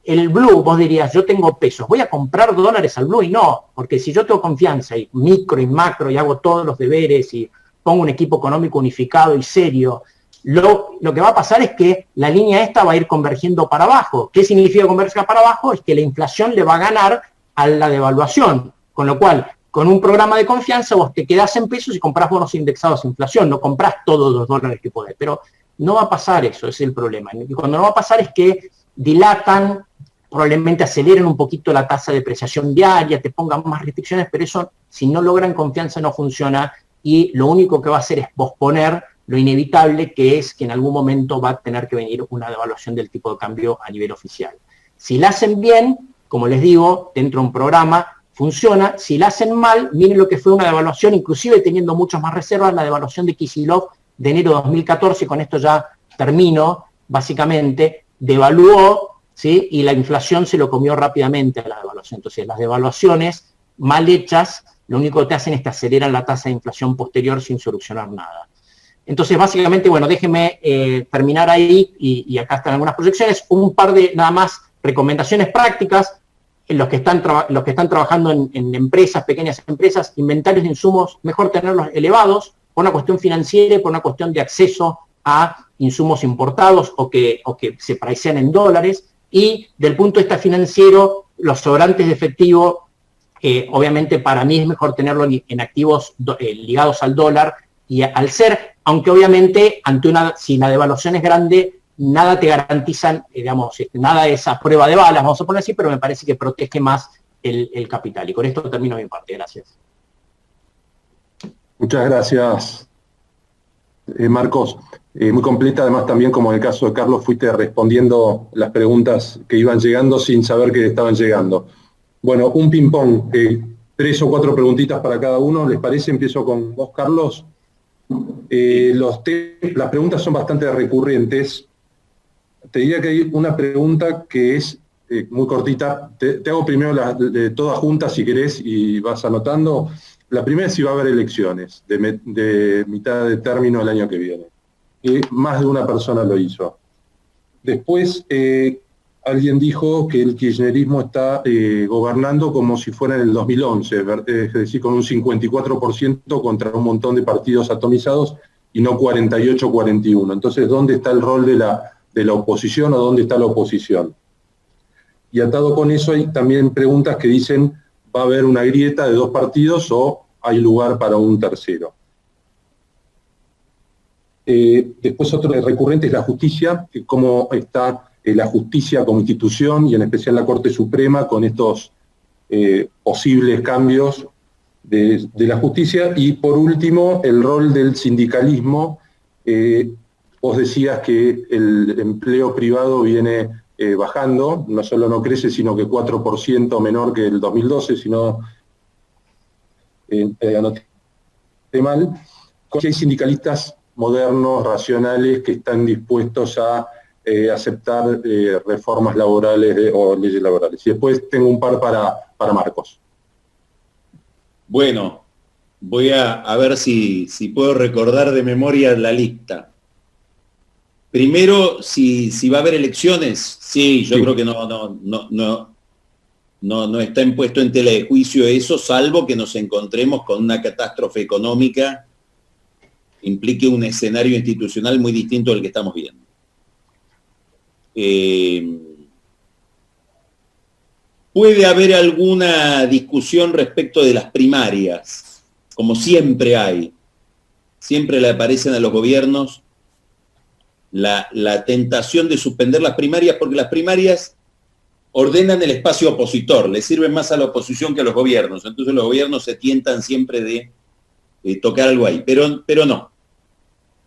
el blue, vos dirías, yo tengo pesos, voy a comprar dólares al blue, y no, porque si yo tengo confianza y micro y macro y hago todos los deberes y pongo un equipo económico unificado y serio, lo que va a pasar es que la línea esta va a ir convergiendo para abajo. ¿Qué significa converger para abajo? Es que la inflación le va a ganar a la devaluación, con lo cual, con un programa de confianza vos te quedás en pesos y comprás bonos indexados a inflación, no comprás todos los dólares que podés, pero no va a pasar eso, ese es el problema. Y cuando no va a pasar es que dilatan probablemente aceleren un poquito la tasa de depreciación diaria, te pongan más restricciones, pero eso, si no logran confianza, no funciona, y lo único que va a hacer es posponer lo inevitable, que es que en algún momento va a tener que venir una devaluación del tipo de cambio a nivel oficial. Si la hacen bien, como les digo, dentro de un programa, funciona. Si la hacen mal, miren lo que fue una devaluación, inclusive teniendo muchas más reservas, la devaluación de Kicillof de enero de 2014, con esto ya termino, básicamente, devaluó, ¿sí? Y la inflación se lo comió rápidamente a la devaluación. Entonces, las devaluaciones mal hechas, lo único que te hacen es que aceleran la tasa de inflación posterior sin solucionar nada. Entonces, básicamente, bueno, déjenme terminar ahí, y acá están algunas proyecciones, un par de, nada más, recomendaciones prácticas. Los que están trabajando en empresas, pequeñas empresas, inventarios de insumos, mejor tenerlos elevados, por una cuestión financiera y por una cuestión de acceso a insumos importados o que se pricean en dólares. Y del punto de vista financiero, los sobrantes de efectivo, obviamente para mí es mejor tenerlo en activos ligados al dólar y al ser, aunque obviamente si la devaluación es grande, nada te garantizan, digamos, nada es a prueba de balas, vamos a poner así, pero me parece que protege más el capital. Y con esto termino mi parte. Gracias. Muchas gracias, Marcos. Muy completa, además también, como en el caso de Carlos, fuiste respondiendo las preguntas que iban llegando sin saber que estaban llegando. Bueno, un ping-pong, 3 o 4 preguntitas para cada uno, ¿les parece? Empiezo con vos, Carlos. Las preguntas son bastante recurrentes. Te diría que hay una pregunta que es muy cortita. Te hago primero de todas juntas, si querés, y vas anotando. La primera es si va a haber elecciones de mitad de término el año que viene. Más de una persona lo hizo. Después, alguien dijo que el kirchnerismo está gobernando como si fuera en el 2011, es decir, con un 54% contra un montón de partidos atomizados y no 48-41. Entonces, ¿dónde está el rol de la oposición o dónde está la oposición? Y atado con eso hay también preguntas que dicen, ¿va a haber una grieta de 2 partidos o hay lugar para un tercero? Después otro recurrente es la justicia, cómo está la justicia como institución y en especial la Corte Suprema con estos posibles cambios de la justicia. Y por último, el rol del sindicalismo. Vos decías que el empleo privado viene bajando, no solo no crece, sino que 4% menor que el 2012, sino anoté mal, que hay sindicalistas modernos, racionales, que están dispuestos a aceptar reformas laborales o leyes laborales. Y después tengo un par para Marcos. Bueno, voy a ver si puedo recordar de memoria la lista. Primero, si va a haber elecciones, sí, yo creo que no está impuesto en tela de juicio eso, salvo que nos encontremos con una catástrofe económica que implique un escenario institucional muy distinto al que estamos viendo. Puede haber alguna discusión respecto de las primarias, como siempre hay. Siempre le aparecen a los gobiernos la tentación de suspender las primarias, porque las primarias ordenan el espacio opositor, le sirven más a la oposición que a los gobiernos. Entonces los gobiernos se tientan siempre de tocar algo ahí, pero no.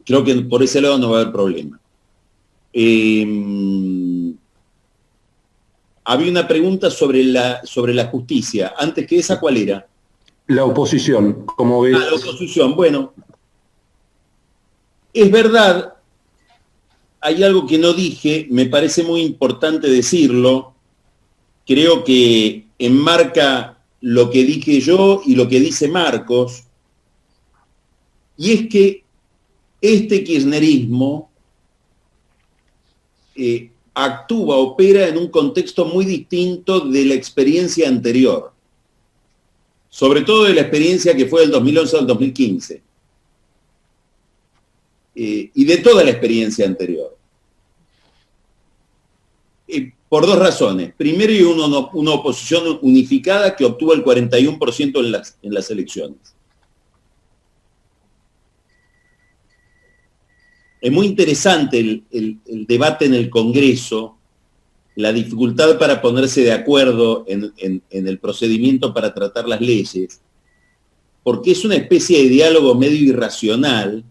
Creo que por ese lado no va a haber problema. Había una pregunta sobre la justicia. Antes que esa, ¿cuál era? La oposición, como ves. La oposición, bueno. Es verdad, hay algo que no dije, me parece muy importante decirlo. Creo que enmarca lo que dije yo y lo que dice Marcos. Y es que este kirchnerismo actúa, opera en un contexto muy distinto de la experiencia anterior, sobre todo de la experiencia que fue del 2011 al 2015, y de toda la experiencia anterior. Por 2 razones. Primero, hay una oposición unificada que obtuvo el 41% en las elecciones. Es muy interesante el debate en el Congreso, la dificultad para ponerse de acuerdo en el procedimiento para tratar las leyes, porque es una especie de diálogo medio irracional,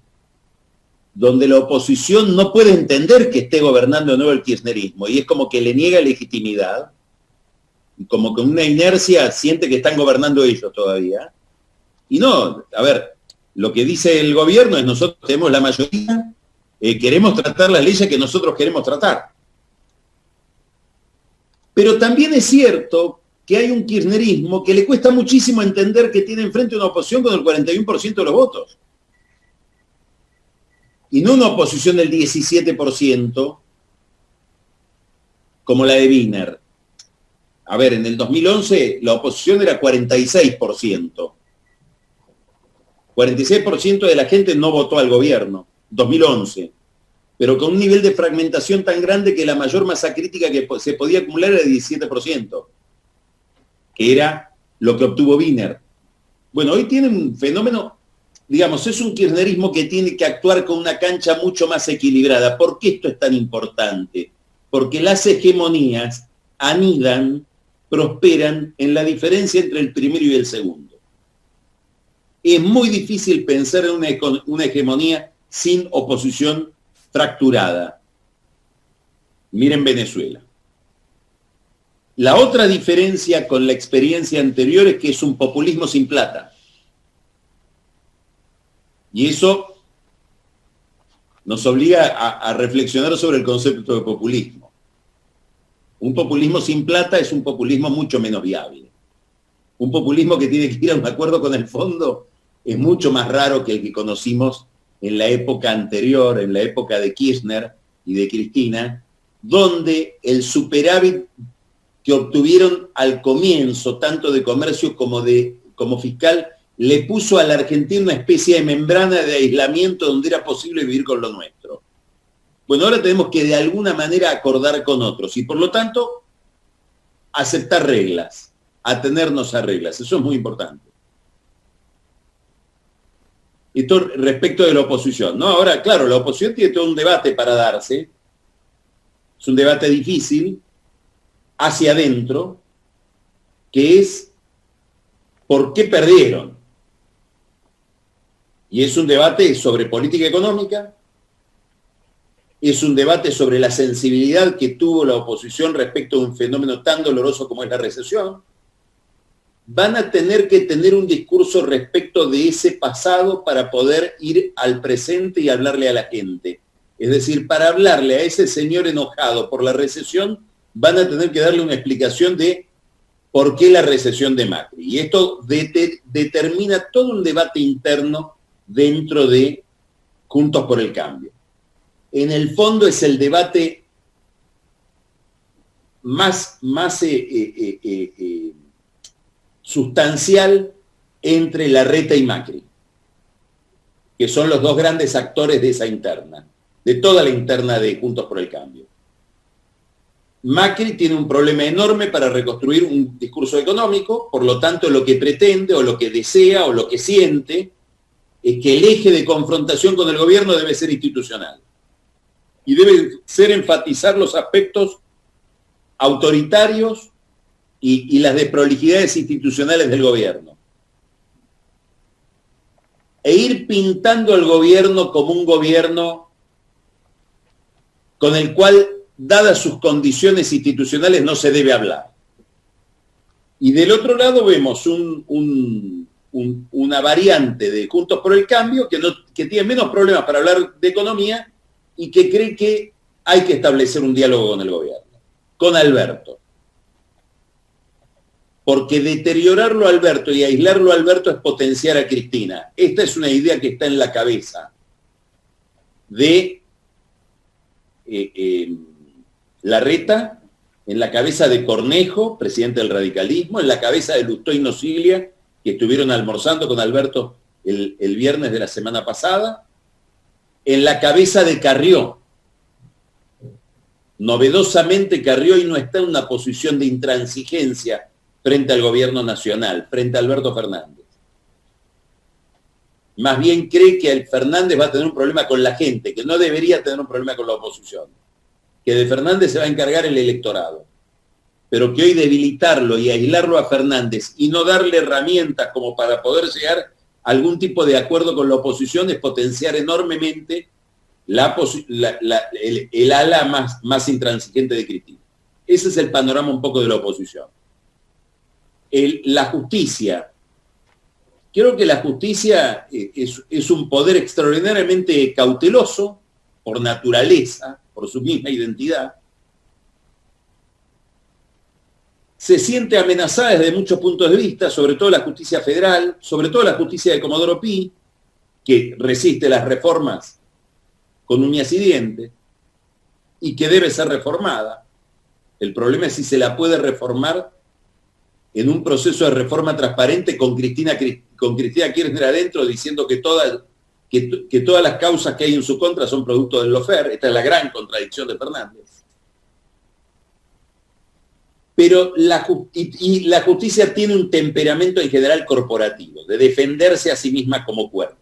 donde la oposición no puede entender que esté gobernando de nuevo el kirchnerismo, y es como que le niega legitimidad, y como que una inercia siente que están gobernando ellos todavía. Y no, a ver, lo que dice el gobierno es: nosotros tenemos la mayoría, queremos tratar las leyes que nosotros queremos tratar. Pero también es cierto que hay un kirchnerismo que le cuesta muchísimo entender que tiene enfrente una oposición con el 41% de los votos. Y no una oposición del 17% como la de Wiener. A ver, en el 2011 la oposición era 46%. 46% de la gente no votó al gobierno, 2011. Pero con un nivel de fragmentación tan grande que la mayor masa crítica que se podía acumular era de 17%, que era lo que obtuvo Wiener. Bueno, hoy tiene un fenómeno, digamos, es un kirchnerismo que tiene que actuar con una cancha mucho más equilibrada. ¿Por qué esto es tan importante? Porque las hegemonías anidan, prosperan en la diferencia entre el primero y el segundo. Es muy difícil pensar en una hegemonía sin oposición fracturada. Miren Venezuela. La otra diferencia con la experiencia anterior es que es un populismo sin plata. Y eso nos obliga a reflexionar sobre el concepto de populismo. Un populismo sin plata es un populismo mucho menos viable. Un populismo que tiene que ir a un acuerdo con el fondo es mucho más raro que el que conocimos en la época anterior, en la época de Kirchner y de Cristina, donde el superávit que obtuvieron al comienzo, tanto de comercio como fiscal, le puso a la Argentina una especie de membrana de aislamiento donde era posible vivir con lo nuestro. Bueno, ahora tenemos que de alguna manera acordar con otros y por lo tanto aceptar reglas, atenernos a reglas. Eso es muy importante. Esto respecto de la oposición, ¿no? Ahora, claro, la oposición tiene todo un debate para darse. Es un debate difícil, hacia adentro, que es ¿por qué perdieron? Y es un debate sobre política económica, es un debate sobre la sensibilidad que tuvo la oposición respecto a un fenómeno tan doloroso como es la recesión. Van a tener que tener un discurso respecto de ese pasado para poder ir al presente y hablarle a la gente. Es decir, para hablarle a ese señor enojado por la recesión, van a tener que darle una explicación de por qué la recesión de Macri. Y esto determina todo un debate interno dentro de Juntos por el Cambio. En el fondo es el debate más sustancial entre Larreta y Macri, que son los dos grandes actores de esa interna, de toda la interna de Juntos por el Cambio. Macri tiene un problema enorme para reconstruir un discurso económico, por lo tanto lo que pretende o lo que desea o lo que siente es que el eje de confrontación con el gobierno debe ser institucional y debe ser enfatizar los aspectos autoritarios y las desprolijidades institucionales del gobierno. E ir pintando al gobierno como un gobierno con el cual, dadas sus condiciones institucionales, no se debe hablar. Y del otro lado vemos una variante de Juntos por el Cambio que tiene menos problemas para hablar de economía y que cree que hay que establecer un diálogo con el gobierno, con Alberto. Porque deteriorarlo a Alberto y aislarlo a Alberto es potenciar a Cristina. Esta es una idea que está en la cabeza de Larreta, en la cabeza de Cornejo, presidente del radicalismo, en la cabeza de Lustó y Nosiglia, que estuvieron almorzando con Alberto el viernes de la semana pasada, en la cabeza de Carrió. Novedosamente, Carrió hoy no está en una posición de intransigencia frente al gobierno nacional, frente a Alberto Fernández. Más bien cree que el Fernández va a tener un problema con la gente, que no debería tener un problema con la oposición. que de Fernández se va a encargar el electorado, pero que hoy debilitarlo y aislarlo a Fernández y no darle herramientas como para poder llegar a algún tipo de acuerdo con la oposición es potenciar enormemente el ala más intransigente de Cristina. Ese es el panorama un poco de la oposición. La justicia. Creo que la justicia es un poder extraordinariamente cauteloso por naturaleza, por su misma identidad. Se siente amenazada desde muchos puntos de vista, sobre todo la justicia federal, sobre todo la justicia de Comodoro Pi, que resiste las reformas con uñas y dientes y que debe ser reformada. El problema es si se la puede reformar en un proceso de reforma transparente con Cristina Kirchner adentro diciendo que todas las causas que hay en su contra son producto del lawfare. Esta es la gran contradicción de Fernández. Pero la justicia tiene un temperamento en general corporativo, de defenderse a sí misma como cuerpo.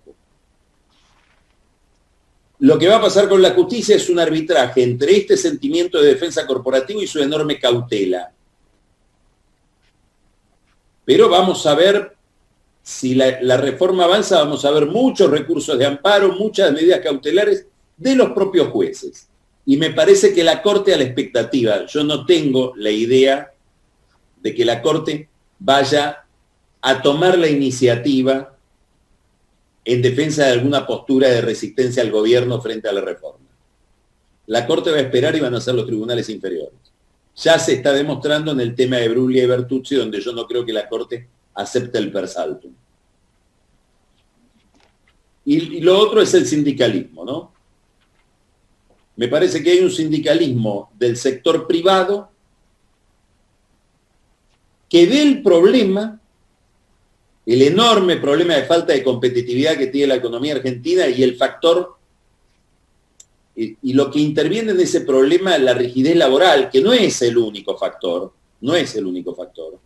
Lo que va a pasar con la justicia es un arbitraje entre este sentimiento de defensa corporativo y su enorme cautela. Pero vamos a ver si la reforma avanza, vamos a ver muchos recursos de amparo, muchas medidas cautelares de los propios jueces. Y me parece que la Corte a la expectativa. Yo no tengo la idea de que la Corte vaya a tomar la iniciativa en defensa de alguna postura de resistencia al gobierno frente a la reforma. La Corte va a esperar y van a ser los tribunales inferiores. Ya se está demostrando en el tema de Bruglia y Bertuzzi, donde yo no creo que la Corte acepte el per saltum. Y lo otro es el sindicalismo, ¿no? Me parece que hay un sindicalismo del sector privado que ve el problema, el enorme problema de falta de competitividad que tiene la economía argentina y el factor, y lo que interviene en ese problema es la rigidez laboral, que no es el único factor, no es el único factor.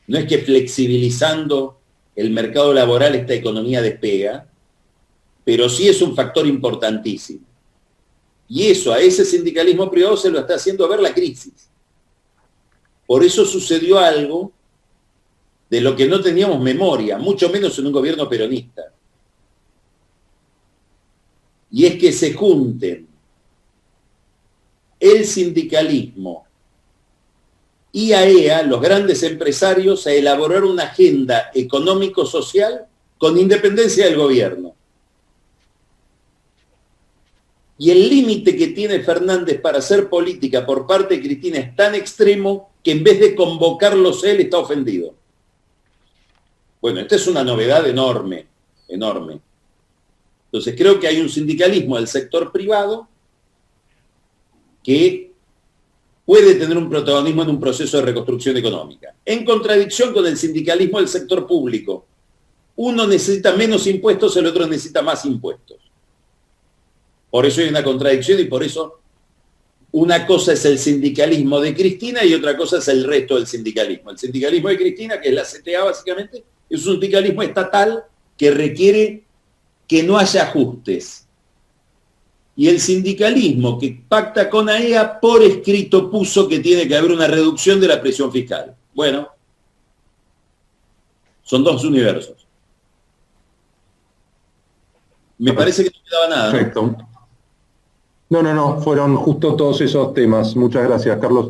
No es que flexibilizando el mercado laboral esta economía despega, pero sí es un factor importantísimo. Y eso, a ese sindicalismo privado se lo está haciendo ver la crisis. Por eso sucedió algo de lo que no teníamos memoria, mucho menos en un gobierno peronista. Y es que se junten el sindicalismo y AEA, los grandes empresarios, a elaborar una agenda económico-social con independencia del gobierno. Y el límite que tiene Fernández para hacer política por parte de Cristina es tan extremo que en vez de convocarlos él está ofendido. Bueno, esta es una novedad enorme, enorme. Entonces creo que hay un sindicalismo del sector privado que puede tener un protagonismo en un proceso de reconstrucción económica, en contradicción con el sindicalismo del sector público. Uno necesita menos impuestos, el otro necesita más impuestos. Por eso hay una contradicción y por eso una cosa es el sindicalismo de Cristina y otra cosa es el resto del sindicalismo. El sindicalismo de Cristina, que es la CTA básicamente, es un sindicalismo estatal que requiere que no haya ajustes. Y el sindicalismo que pacta con AEA por escrito puso que tiene que haber una reducción de la presión fiscal. Bueno, son dos universos. Me parece que no quedaba nada. Perfecto. No, fueron justo todos esos temas. Muchas gracias, Carlos.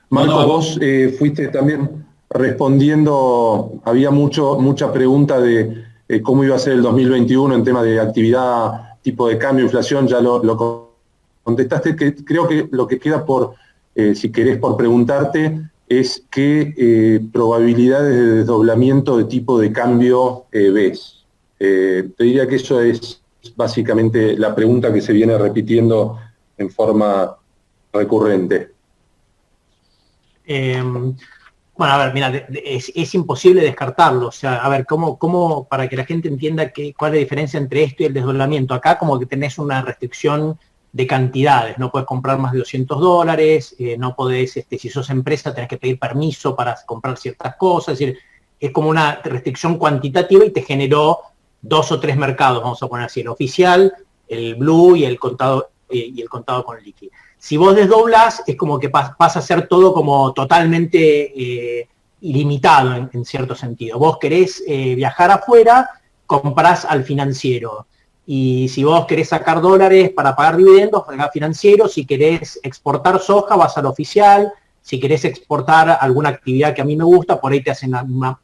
Marco, vos fuiste también respondiendo, había mucha pregunta de cómo iba a ser el 2021 en tema de actividad, tipo de cambio, inflación, ya lo contestaste. Que creo que lo que queda por, si querés, por preguntarte es qué probabilidades de desdoblamiento de tipo de cambio ves. Te diría que eso es básicamente la pregunta que se viene repitiendo en forma recurrente. Bueno, a ver, mira, es imposible descartarlo. O sea, a ver, ¿cómo para que la gente entienda cuál es la diferencia entre esto y el desdoblamiento? Acá como que tenés una restricción de cantidades, no puedes comprar más de $200, no podés, si sos empresa tenés que pedir permiso para comprar ciertas cosas, es decir, es como una restricción cuantitativa y te generó 2 o 3 mercados, vamos a poner así, el oficial, el blue y el contado y el contado con liqui. Si vos desdoblás, es como que pasa a ser todo como totalmente ilimitado en cierto sentido. Vos querés viajar afuera, comprás al financiero. Y si vos querés sacar dólares para pagar dividendos, al financiero. Si querés exportar soja, vas al oficial. Si querés exportar alguna actividad que a mí me gusta, por ahí te hacen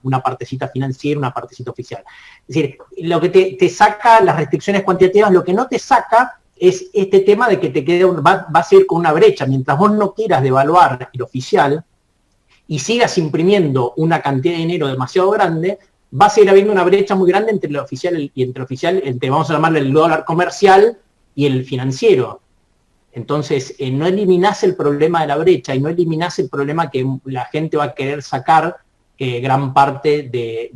una partecita financiera, una partecita oficial. Es decir, lo que te saca las restricciones cuantitativas, lo que no te saca es este tema de que te quede va a ser con una brecha. Mientras vos no quieras devaluar el oficial y sigas imprimiendo una cantidad de dinero demasiado grande, va a seguir habiendo una brecha muy grande entre el oficial entre, vamos a llamarle el dólar comercial y el financiero. Entonces, no eliminás el problema de la brecha y no eliminás el problema que la gente va a querer sacar gran parte de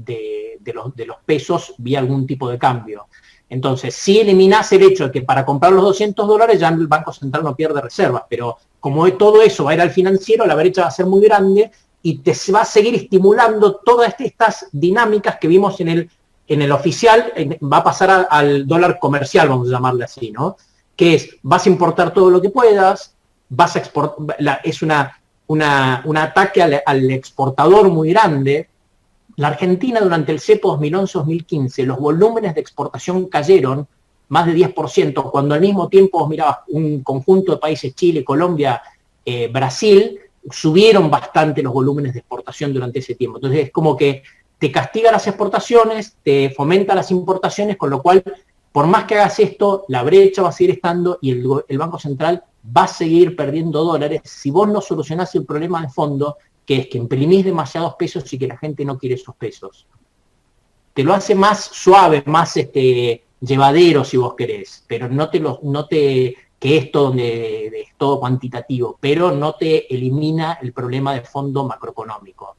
los pesos vía algún tipo de cambio. Entonces, sí eliminás el hecho de que para comprar los $200 ya el Banco Central no pierde reservas, pero como todo eso va a ir al financiero, la brecha va a ser muy grande y te va a seguir estimulando todas estas dinámicas que vimos en el oficial, va a pasar al dólar comercial, vamos a llamarle así, ¿no? Que es, vas a importar todo lo que puedas, vas a exportar, es un ataque al exportador muy grande. La Argentina durante el cepo 2011-2015, los volúmenes de exportación cayeron más de 10%, cuando al mismo tiempo vos mirabas un conjunto de países, Chile, Colombia, Brasil, subieron bastante los volúmenes de exportación durante ese tiempo. Entonces es como que te castiga las exportaciones, te fomenta las importaciones, con lo cual, por más que hagas esto, la brecha va a seguir estando y el Banco Central va a seguir perdiendo dólares si vos no solucionás el problema de fondo, que es que imprimís demasiados pesos y que la gente no quiere esos pesos. Te lo hace más suave, más llevadero si vos querés, pero que es todo cuantitativo, pero no te elimina el problema de fondo macroeconómico.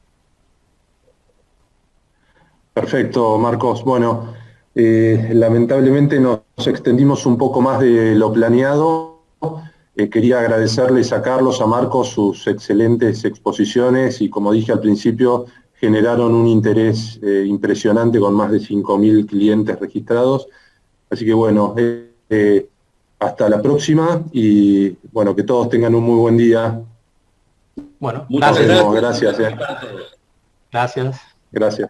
Perfecto, Marcos. Bueno, lamentablemente nos extendimos un poco más de lo planeado. Quería agradecerles a Carlos, a Marcos, sus excelentes exposiciones y, como dije al principio, generaron un interés impresionante con más de 5.000 clientes registrados. Así que bueno, hasta la próxima y bueno, que todos tengan un muy buen día. Bueno, muchas gracias. Gracias. Gracias. Gracias.